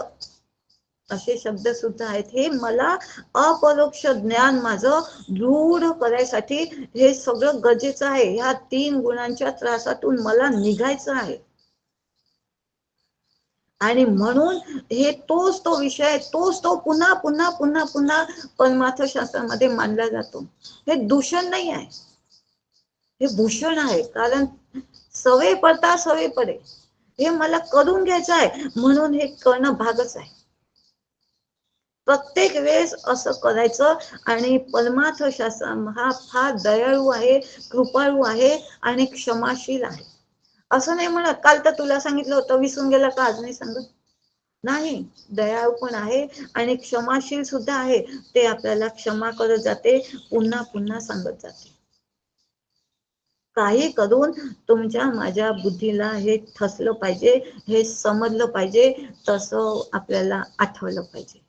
असे शब्द सुद्धा आहेत. हे मला अपरोक्ष ज्ञान माझं दृढ करायसाठी हे सगळं गरजेचं आहे. ह्या 3 गुणांच्या त्रासातून मला निघायचं आहे. आणि म्हणून हे तोच तो विषय, तोच तो पुन्हा पुन्हा पुन्हा पुन्हा परमार्थ शास्त्रामध्ये मांडला जातो. हे दूषण नाही आहे, हे भूषण आहे. कारण सवय पडता सवय पडे, हे मला करून घ्यायचं आहे, म्हणून हे करणं भागच आहे. प्रत्येक वेळेस असं करायचं. आणि परमार्थ शास्त्र हा फार दयाळू आहे, कृपाळू आहे आणि क्षमाशील आहे. असं नाही म्हणत काल तर तुला सांगितलं होतं विसरून गेला का आज नाही सांगत. नाही, दयाळू पण आहे आणि क्षमाशील सुद्धा आहे. ते आपल्याला क्षमा करत जाते, पुन्हा पुन्हा सांगत जाते. काही करून तुमच्या माझ्या बुद्धीला हे ठसलं पाहिजे, हे समजलं पाहिजे, तसं आपल्याला आठवलं पाहिजे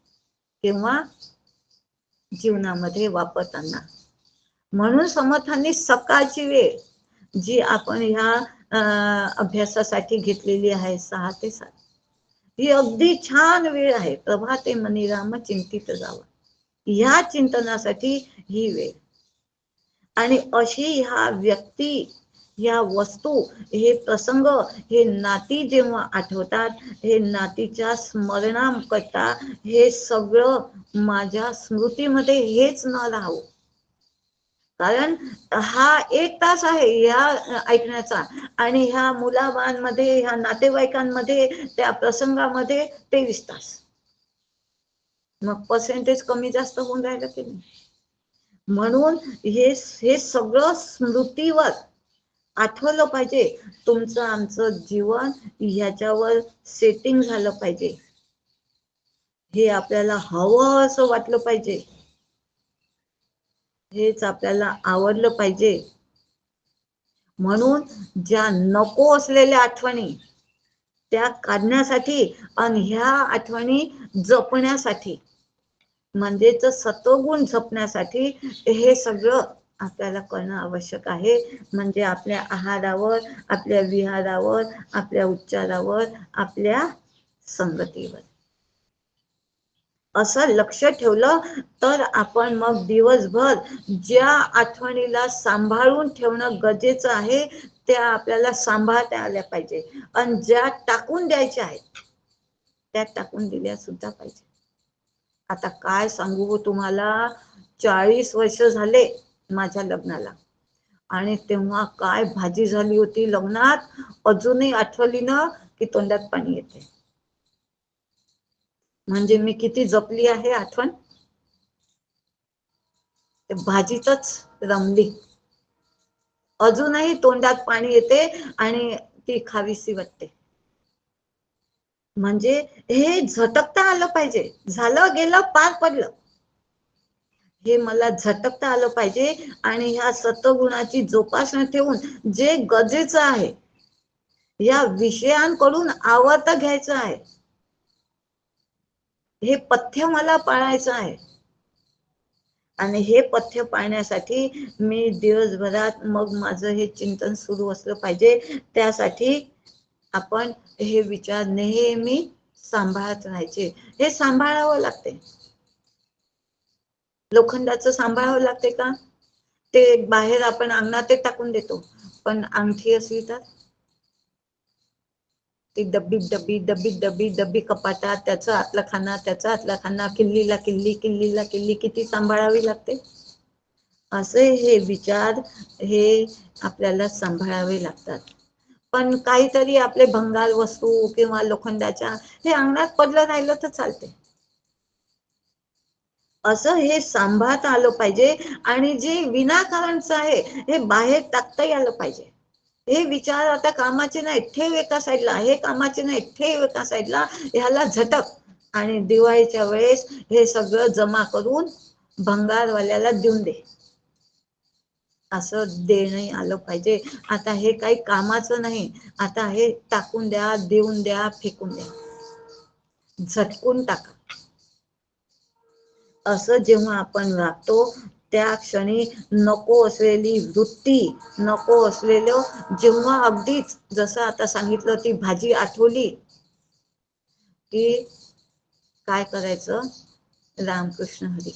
किंवा जीवनामध्ये वापरताना. म्हणून समर्थांनी सकाळची वेळ जी आपण ह्या अभ्यासासाठी घेतलेली आहे 6 ते 7, ही अगदी छान वेळ आहे. प्रभाते मनी राम चिंतित जावं, ह्या चिंतनासाठी ही वेळ. आणि अशी ह्या व्यक्ती, ह्या वस्तू, हे प्रसंग, हे नाती जेव्हा आठवतात, हे नातीच्या स्मरणाकरता हे सगळं माझ्या स्मृतीमध्ये हेच न राहावं. कारण हा 1 तास आहे ह्या ऐकण्याचा, आणि ह्या मुलाबाळांमध्ये, ह्या नातेवाईकांमध्ये, त्या प्रसंगामध्ये 23 तास. मग पर्सेंटेज कमी जास्त होऊन राहिलं की नाही. म्हणून हे सगळं स्मृतीवर आठवलं पाहिजे. तुमचं आमचं जीवन ह्याच्यावर सेटिंग झालं पाहिजे. हे आपल्याला हवं असं वाटलं पाहिजे, हेच आपल्याला आवडलं पाहिजे. म्हणून ज्या नको असलेल्या आठवणी त्या काढण्यासाठी आणि ह्या आठवणी जपण्यासाठी, म्हणजेच सत्वगुण जपण्यासाठी हे सगळं आपल्याला करणं आवश्यक आहे. म्हणजे आपल्या आहारावर, आपल्या विहारावर, आपल्या उच्चारावर, आपल्या संगतीवर असं लक्ष ठेवलं तर आपण मग दिवसभर ज्या आठवणीला सांभाळून ठेवणं गरजेचं आहे त्या आपल्याला सांभाळता आल्या पाहिजे, आणि ज्या टाकून द्यायच्या आहेत त्या टाकून दिल्या सुद्धा पाहिजे. आता काय सांगू तुम्हाला, 40 वर्ष झाले माझ्या लग्नाला, आणि तेव्हा काय भाजी झाली होती लग्नात, अजूनही आठवली ना की तोंडात पाणी येते. म्हणजे मी किती जपली आहे आठवण, भाजीतच रमली. अजूनही तोंडात पाणी येते आणि ती खावीशी वाटते. म्हणजे हे झटकता आलं पाहिजे. झालं गेलं पार पडलं, हे मला झटकता आलं पाहिजे. आणि ह्या सत्वगुणाची जोपासना ठेवून जे गरजेचं आहे, या विषयांकडून आवर्त घ्यायचं आहे, हे पथ्य मला पाळायचं आहे. आणि हे पथ्य पाळण्यासाठी मी दिवसभरात मग माझं हे चिंतन सुरू असलं पाहिजे. त्यासाठी आपण हे विचार नेहमी सांभाळत राहायचे. हे सांभाळावं लागते. लोखंडाचं सांभाळावं लागते का, ते बाहेर आपण अंगणात ते टाकून देतो, पण अंगठी असली तर ती डब्बी डब्बी डब्बी डब्बी डब्बी कपाटात, त्याचं आतला खाना, त्याचा आतला खाना, किल्लीला किल्ली, किल्लीला किल्ली, किती सांभाळावी लागते. असे हे विचार हे आपल्याला सांभाळावे लागतात. पण काहीतरी आपले भंगार वस्तू किंवा लोखंडाच्या हे अंगणात पडलं राहिलं तर चालते. असं हे सांभाळता आलं पाहिजे. आणि जे विनाकारणचं आहे हे बाहेर टाकता आलं पाहिजे. हे विचार आता कामाचे नाही, ठेव एका साईडला. हे कामाचे नाही, ठेव एका साईडला. ह्याला झटक, आणि दिवाळीच्या वेळेस हे सगळं जमा करून भंगारवाल्याला देऊन दे, असं देणं आलं पाहिजे. आता हे काही कामाचं नाही, आता हे टाकून द्या, देऊन द्या, फेकून द्या. झटकून टाका. असं जेव्हा आपण वागतो त्या क्षणी नको असलेली वृत्ती, नको असलेलं, जेव्हा अगदीच जसं आता सांगितलं ती भाजी आठवली की काय करायचं, रामकृष्ण हरी,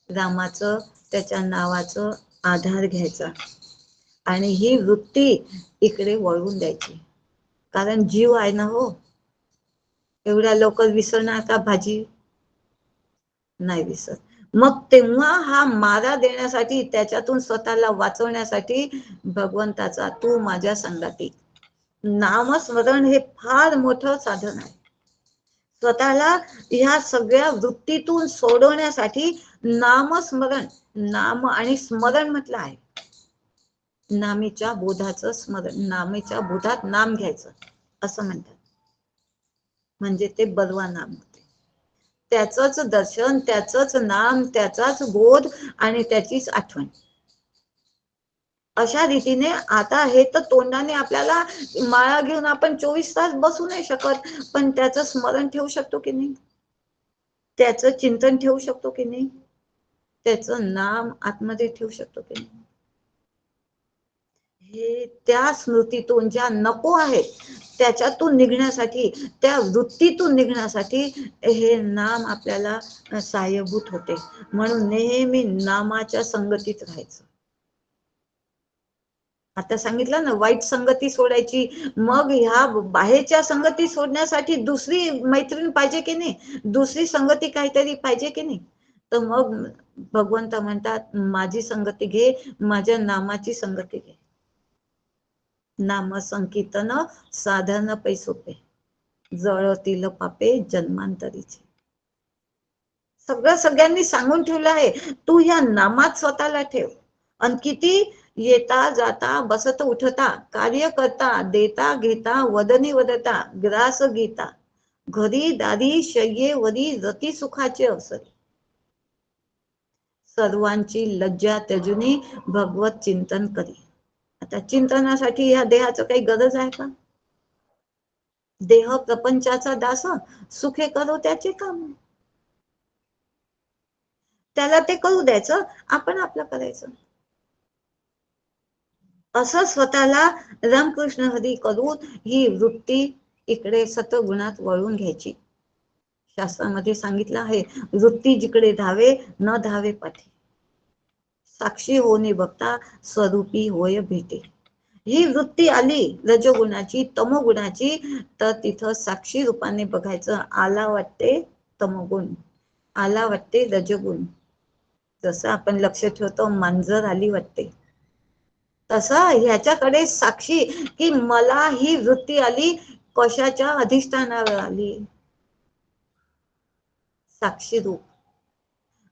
रामाचं त्याच्या नावाचं आधार घ्यायचा आणि ही वृत्ती इकडे वळवून द्यायची. कारण जीव आहे ना हो. एवढ्या लवकर विसरणार का भाजी? नाही विसर. मग तेव्हा हा मारा देण्यासाठी, त्याच्यातून स्वतःला वाचवण्यासाठी भगवंताचा तू माझ्या संगाती, नामस्मरण हे फार मोठं साधन आहे. स्वतःला ह्या सगळ्या वृत्तीतून सोडवण्यासाठी नामस्मरण, नाम आणि स्मरण म्हटलं आहे. नामीच्या बोधाचं स्मरण, नामीच्या बोधात नाम घ्यायचं असं म्हणतात. म्हणजे ते बलवा नाम होते. त्याचंच दर्शन, त्याचंच नाम, त्याचाच बोध आणि त्याचीच आठवण. अशा रीतीने आता हे तर तोंडाने आपल्याला माळा घेऊन आपण 24 तास बसू नाही शकत, पण त्याचं स्मरण ठेवू शकतो की नाही, त्याचं चिंतन ठेवू शकतो की नाही, त्याचं नाम आतमध्ये ठेवू शकतो की नाही. हे त्या स्मृतीतून ज्या नको आहेत त्याच्यातून निघण्यासाठी, त्या वृत्तीतून निघण्यासाठी हे नाम आपल्याला सहाय्यभूत होते. म्हणून नेहमी नामाच्या संगतीत राहायचं. आता सांगितलं ना, वाईट संगती सोडायची. मग ह्या बाहेरच्या संगती सोडण्यासाठी दुसरी मैत्रीण पाहिजे की नाही, दुसरी संगती काहीतरी पाहिजे की नाही. तर मग भगवंत म्हणतात माझी संगती घे, माझ्या नामाची संगती घे. नाम संकीर्तन साधन पैसोपे, जळतील पापे जन्मांतरीचे. सगळं सगळ्यांनी सांगून ठेवलं आहे. तू ह्या नामात स्वतःला ठेव. आणि किती येता जाता बसत उठता कार्य करता देता घेता वदनी वदता ग्रास गीता घरी दारी शय्येवरी रती सुखाचे अवसर, सर्वांची लज्जा त्यजुनी भगवत चिंतन करी. आता चिंतनासाठी या देहाचं काही गरज आहे का? देह प्रपंचाचा दास, सुखे करो त्याचे काम. त्याला ते करू द्यायचं, आपण आपलं करायचं. असं स्वतःला रामकृष्ण हरी करून ही वृत्ती इकडे सत्वगुणात वळून घ्यायची. शास्त्रामध्ये सांगितलं आहे, वृत्ती जिकडे धावे न धावे पाठी, साक्षी होणे बघता स्वरूपी होय भेटे. ही वृत्ती आली रजोगुणाची तमोगुणाची, तर तिथं साक्षी रूपाने बघायचं. आला वाटते तमोगुण, आला वाटते रजोगुण. जसं आपण लक्ष ठेवतो मांजर आली वाटते, तसं ह्याच्याकडे साक्षी की मला ही वृत्ती आली, कशाच्या अधिष्ठानावर आली, साक्षी रूप.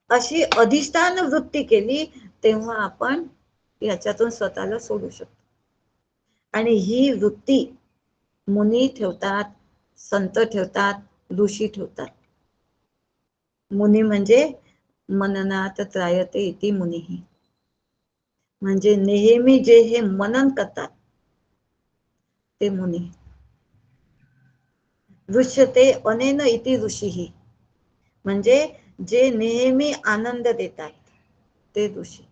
अशी अधिष्ठान वृत्ती केली तेव्हा आपण याच्यातून स्वतःला सोडू शकतो. आणि ही वृत्ती मुनी ठेवतात, संत ठेवतात, ऋषी ठेवतात. मुनी म्हणजे मननात त्रायते इति मुनीही, म्हणजे नेहमी जे हे मनन करतात ते मुनी. ऋष्यते अनेन इति ऋषीही, म्हणजे जे नेहमी आनंद देतात ते ऋषी.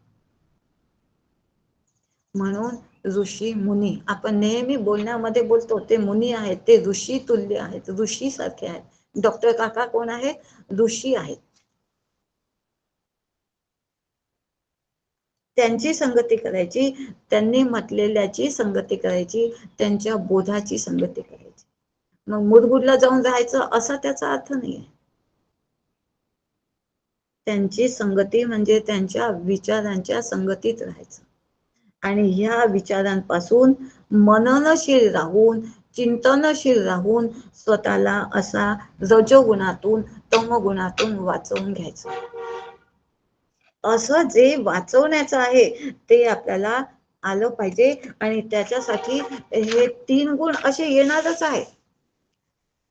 म्हणून ऋषी मुनी आपण नेहमी बोलण्यामध्ये बोलतो, ते मुनी आहेत, ते ऋषी तुल्य आहेत, ऋषी सारखे आहेत. डॉक्टर काका कोण आहेत? ऋषी आहेत. त्यांची संगती करायची, त्यांनी म्हटलेल्याची संगती करायची, त्यांच्या बोधाची संगती करायची. मग मुरगुडला जाऊन राहायचं असा त्याचा अर्थ नाही आहे. त्यांची संगती म्हणजे त्यांच्या विचारांच्या संगतीत राहायचं. आणि ह्या विचारांपासून मननशील राहून, चिंतनशील राहून स्वतःला असा रजोगुणातून तमोगुणातून वाचवून घ्यायचं. असं जे वाचवण्याचं आहे ते आपल्याला आलं पाहिजे. आणि त्याच्यासाठी हे 3 गुण असे येणारच आहे.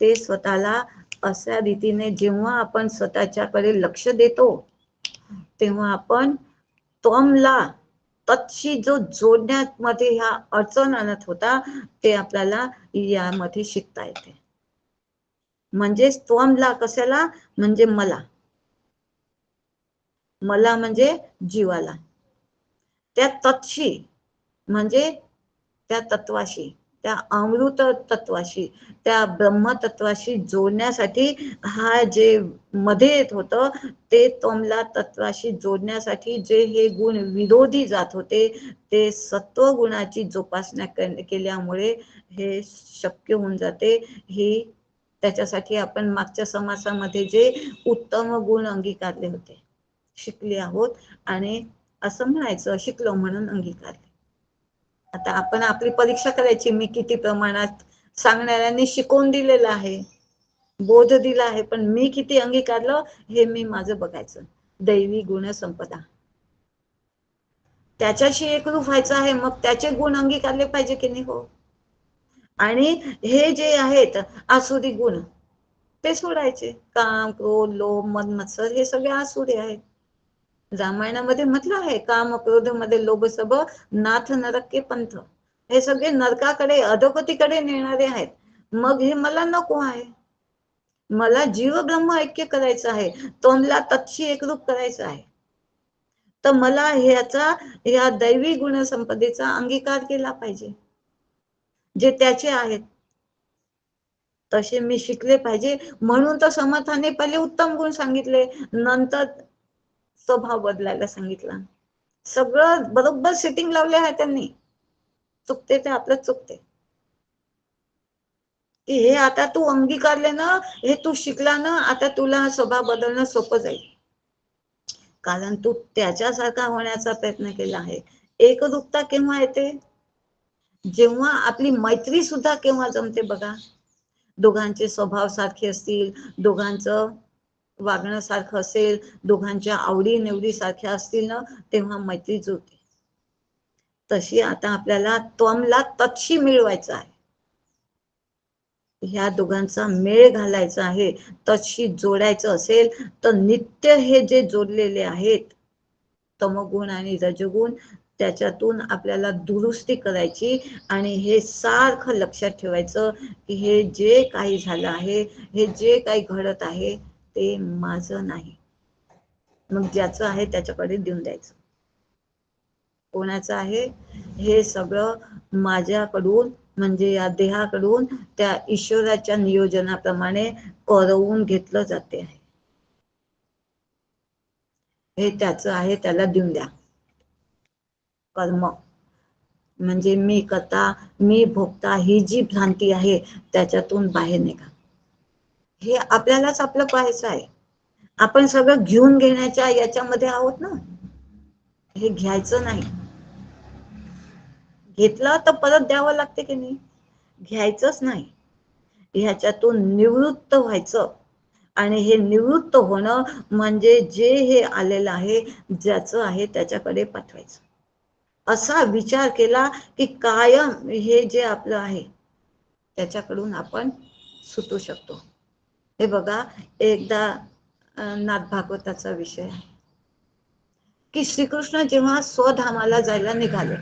ते स्वतःला अशा रीतीने जेव्हा आपण स्वतःच्याकडे लक्ष देतो तेव्हा आपण तमला तत्शी जो जोडण्यामध्ये ह्या अडचण आणत होता ते आपल्याला यामध्ये शिकता येते. म्हणजे त्वमला कशाला, म्हणजे मला, मला म्हणजे जीवाला, त्या तत्शी म्हणजे त्या तत्वाशी, त्या अमृत तत्वाशी, त्या ब्रह्मतत्वाशी जोडण्यासाठी, हा जे मध्ये येत होतं ते तोमला तत्वाशी जोडण्यासाठी जे हे गुण विरोधी जात होते, ते सत्व गुणाची जोपासना केल्यामुळे हे शक्य होऊन जाते. ही त्याच्यासाठी आपण मागच्या समासामध्ये जे उत्तम गुण अंगीकारले होते, शिकले आहोत, आणि असं म्हणायचं शिकलो म्हणून अंगीकारले. आता आपण आपली परीक्षा करायची, मी किती प्रमाणात, सांगणाऱ्यांनी शिकवून दिलेलं आहे, बोध दिला आहे, पण मी किती अंगीकारलं हे मी माझं बघायचं. दैवी गुण संपदा, त्याच्याशी एकरूप व्हायचं आहे, मग त्याचे गुण अंगीकारले पाहिजे की नाही. हो. आणि हे जे आहेत आसुरी गुण ते सोडायचे, काम क्रोध लोभ मद मत्सर हे सगळे आसुरी आहेत. रामायणामध्ये म्हटलं आहे, काम क्रोध मध्ये लोभ सब नाथ नरक पंथ, हे सगळे नरकाकडे अधोगतीकडे नेणारे आहेत. मग हे मला नको आहे, मला जीव ब्रह्म ऐक्य करायचं आहे, तोमला तत्शी एकरूप करायचं आहे, तर मला ह्याचा, या दैवी गुणसंपदेचा अंगीकार केला पाहिजे, जे त्याचे आहेत तसे मी शिकले पाहिजे. म्हणून तर समर्थाने पहिले उत्तम गुण सांगितले, नंतर स्वभाव बदलायला सांगितला. सगळं बरोबर सेटिंग लावले आहे त्यांनी. चुकते ते आपलंच चुकते, की हे आता तू अंगीकारले ना, हे तू शिकला ना, आता तुला स्वभाव बदलणं सोपं जाईल, कारण तू त्याच्यासारखा होण्याचा प्रयत्न केला आहे. एकरूपता केव्हा येते, जेव्हा आपली मैत्री सुद्धा केव्हा जमते बघा, दोघांचे स्वभाव सारखे असतील, दोघांचं वागणं सारखं असेल, दोघांच्या आवडी निवडी सारख्या असतील ना, तेव्हा मैत्री जुळते. तशी आता आपल्याला त्वमला तत्शी मिळवायचं आहे, ह्या दोघांचा मेळ घालायचा आहे, तशी जोडायचं असेल तर नित्य हे जे जोडलेले आहेत तमगुण आणि रजगुण, त्याच्यातून आपल्याला दुरुस्ती करायची, आणि हे सारखं लक्षात ठेवायचं की हे जे काही झालं आहे, हे जे काही घडत आहे ते माझं नाही. मग ज्याचं आहे त्याच्याकडे देऊन द्यायचं. कोणाचं आहे, हे सगळं माझ्याकडून म्हणजे या देहाकडून त्या ईश्वराच्या नियोजनाप्रमाणे करवून घेतलं जाते आहे, हे त्याचं आहे, त्याला देऊन द्या. कर्म म्हणजे मी करता मी भोगता ही जी भ्रांती आहे त्याच्यातून बाहेर निघा. हे आपल्यालाच आपलं पाहायचं आहे. आपण सगळं घेऊन घेण्याच्या याच्यामध्ये आहोत ना, हे घ्यायचं नाही. घेतलं तर परत द्यावं लागते की नाही, घ्यायचंच नाही, ह्याच्यातून निवृत्त व्हायचं. आणि हे निवृत्त होणं म्हणजे जे हे आलेलं आहे, ज्याचं आहे त्याच्याकडे पाठवायचं. असा विचार केला की कायम हे जे आपलं आहे त्याच्याकडून आपण सुटू शकतो. हे बघा, एकदा नाथ भागवताचा विषय आहे की श्रीकृष्ण जेव्हा स्वधामाला जायला निघाले,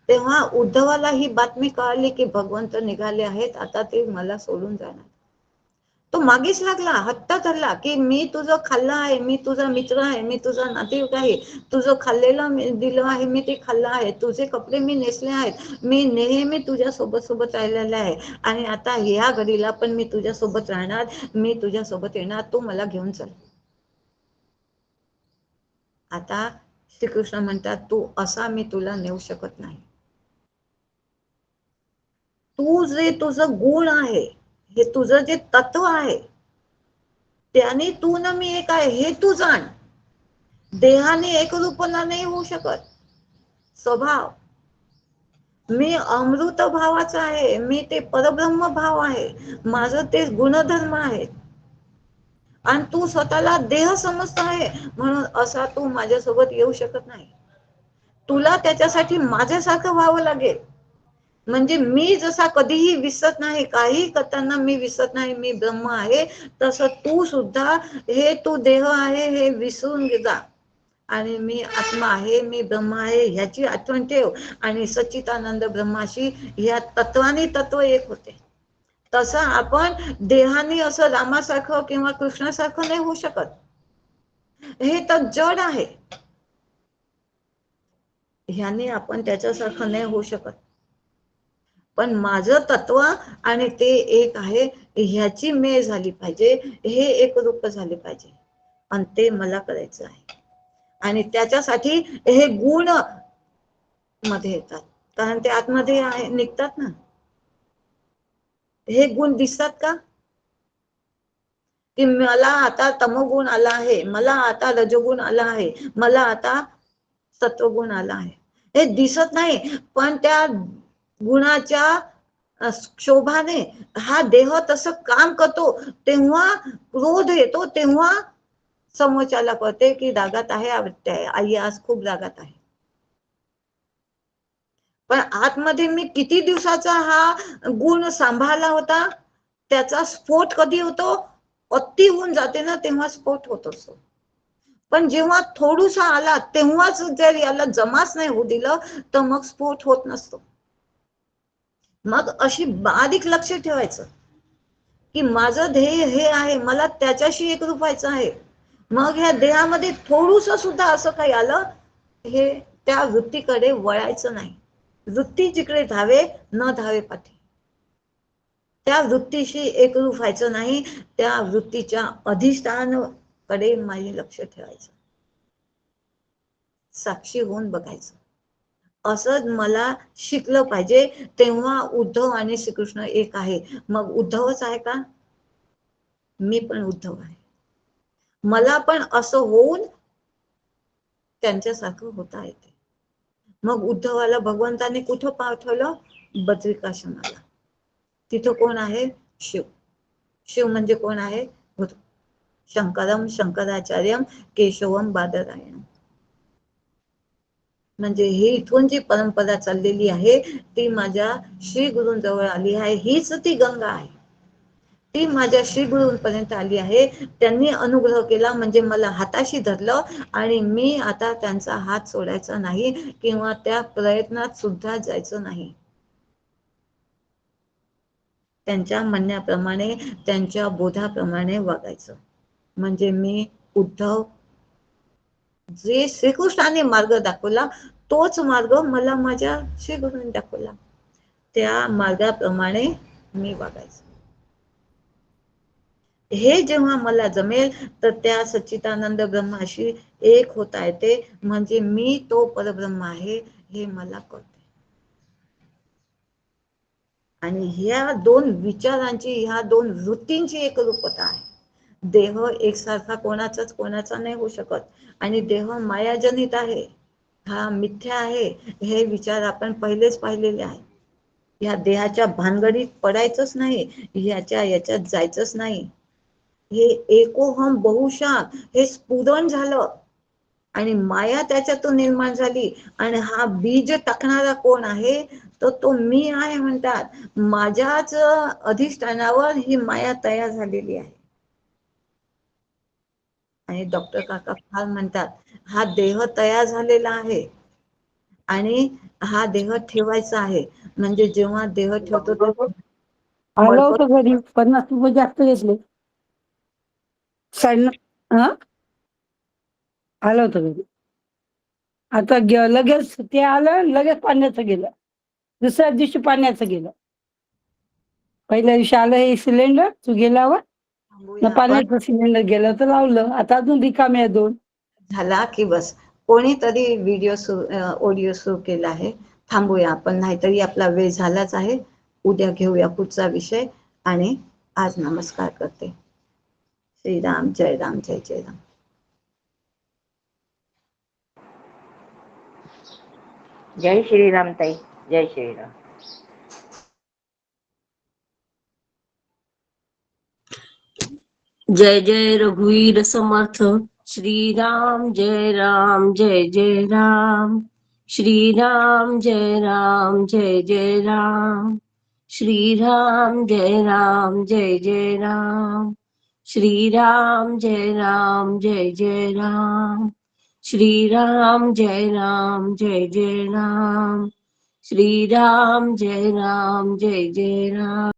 तेव्हा उद्धवाला ही बातमी कळाली की भगवंत निघाले आहेत, आता ते मला सोडून जाणार. तो मागेच लागला, हट्ट धरला की मी तुझं खाल्लं आहे, मी तुझा मित्र आहे, मी तुझा नातेवाईक आहे, तुझं खाल्लेलं दिलं आहे, मी ते खाल्लं आहे, तुझे कपडे मी नेसले आहेत, मी नेहमी तुझ्या सोबत सोबत राहिलेले आहे, आणि आता ह्या घडीला पण मी तुझ्या सोबत राहणार, मी तुझ्या सोबत येणार, तू मला घेऊन चल. आता श्रीकृष्ण म्हणतात, तू असा मी तुला नेऊ शकत नाही. तू जे तुझं गुण आहे, हे तुझं जे तत्व आहे, त्याने तू न मी एक आहे हे तू जाण. देहाने एकरूपणा नाही होऊ शकत. स्वभाव, मी अमृत भावाचा आहे, मी ते परब्रह्म भाव आहे, माझं ते गुणधर्म आहे, आणि तू स्वतःला देह समजत आहे, म्हणून असा तू माझ्यासोबत येऊ शकत नाही. तुला त्याच्यासाठी माझ्यासारखं व्हावं लागेल. म्हणजे मी जसा कधीही विसरत नाही, काही करताना मी विसरत नाही, मी ब्रह्म आहे, तसं तू सुद्धा हे तू देह आहे हे विसरून जा, आणि मी आत्मा आहे, मी ब्रह्म आहे ह्याची आठवण ठेव, आणि सच्चिदानंद ब्रह्माशी ह्या तत्वाने तत्व एक होते. तसं आपण देहाने असं रामासारखं किंवा कृष्णासारखं नाही होऊ शकत. हे तर जड आहे, ह्याने आपण त्याच्यासारखं नाही होऊ शकत. पण माझं तत्व आणि ते एक आहे, ह्याची मेळ झाली पाहिजे, हे एक रूप झाले पाहिजे, आणि ते मला करायचं आहे. आणि त्याच्यासाठी हे गुण मध्ये येतात, कारण ते आतमध्ये निघतात ना. हे गुण दिसतात का, की मला आता तमोगुण आला आहे, मला आता रजोगुण आला आहे, मला आता सत्वगुण आला आहे, हे दिसत नाही. पण त्या गुणाच्या शोभाने हा देह तसं काम करतो, तेव्हा क्रोध येतो, तेव्हा समोरच्याला कळते की रागात आहे, आवडते आहे, आई आज खूप रागात आहे. पण आतमध्ये मी किती दिवसाचा हा गुण सांभाळला होता, त्याचा स्फोट कधी होतो, अति होऊन जाते ना, तेव्हा स्फोट होत असतो. पण जेव्हा थोडूसा आला तेव्हाच जर याला जमाच नाही होऊ दिलं, तर मग स्फोट होत नसतो. मग अशी बारीक लक्ष ठेवायचं की माझं ध्येय हे आहे, मला त्याच्याशी एकरूप व्हायचं आहे. मग ह्या देहामध्ये थोडूस सुद्धा असं काही आलं, हे त्या वृत्तीकडे वळायचं नाही. वृत्ती जिकडे धावे न धावे पाठी, त्या वृत्तीशी एकरूप व्हायचं नाही, त्या वृत्तीच्या अधिष्ठान कडे माझे लक्ष ठेवायचं, साक्षी होऊन बघायचं. असं मला शिकलं पाहिजे. तेव्हा उद्धव आणि श्रीकृष्ण एक आहे. मग उद्धवच आहे का, मी पण उद्धव आहे. मला पण असं होऊन त्यांच्यासारखं होता येते. मग उद्धवाला भगवंताने कुठं पाठवलं, बद्रिकाश्रमाला. तिथं कोण आहे, शिव. शिव म्हणजे कोण आहे, शंकरम शंकराचार्यम केशवम बादरायणम. म्हणजे ही इथून जी परंपरा चाललेली आहे, ती माझ्या श्री गुरूंजवळ आली आहे. हीच ती गंगा आहे, ती माझ्या श्री गुरूंपर्यंत आली आहे. त्यांनी अनुग्रह केला म्हणजे मला हाताशी धरलं, आणि मी आता त्यांचा हात सोडायचा नाही, किंवा त्या प्रयत्नात सुद्धा जायचं नाही. त्यांच्या म्हणण्याप्रमाणे, त्यांच्या बोधाप्रमाणे वागायचं. म्हणजे मी उद्धव, जे श्रीकृष्णाने मार्ग दाखवला, तोच मार्ग मला माझ्या श्री गुरूंनी दाखवला. त्या मार्गाप्रमाणे मी वागायचं. हे जेव्हा मला जमेल, तर त्या सच्चिदानंद ब्रह्माशी एक होता येते. म्हणजे मी तो परब्रह्म आहे, हे मला कळते. आणि ह्या दोन विचारांची, ह्या दोन वृत्तींची एकरूपता आहे. देह एकसारखा कोणाचा नाही होऊ शकत, आणि देह मायाजनित आहे, हा मिथ्या आहे. हे विचार आपण पहिलेच पाहिलेले आहे. या देहाच्या भानगडीत पडायचंच नाही, याच्यात जायचंच नाही. हे एकोहम बहुशान हे स्फुरण झालं, आणि माया त्याच्यातून निर्माण झाली. आणि हा बीज टाकणारा कोण आहे, तर तो मी आहे म्हणतात. माझ्याच अधिष्ठानावर ही माया तयार झालेली आहे. आणि डॉक्टर काका फार म्हणतात, हा देह तयार झालेला आहे, आणि हा देह ठेवायचा आहे. म्हणजे जेव्हा देह ठेवतो आलं होतं घरी, 50 रुपये जास्त घेतले. आलं होतं घरी. आता लगेच ते आलं, लगेच पाण्याचं गेलं. दुसऱ्या दिवशी पाण्याचं गेलं. पहिल्या दिवशी आलं हे सिलेंडर, तू गेल्यावर पाण्याचं सिलेंडर गेलं तर लावलं. आता अजून रिकामे आहे 2 झाला की बस. कोणीतरी ऑडिओ सुरू केला आहे, थांबूया आपण, नाहीतरी आपला वेळ झालाच आहे. उद्या घेऊया पुढचा विषय. आणि आज नमस्कार करते. श्रीराम, जय राम, जय जय राम. जय श्रीराम ताई, जय श्रीराम. जय जय रघुवीर समर्थ. श्रीराम जय राम, जय जय राम. श्रीराम जय राम, जय जय राम. श्रीराम जय राम, जय जय राम. श्रीराम जय राम, जय जय राम. श्रीराम जय राम, जय जय राम. श्रीराम जय राम, जय जय राम.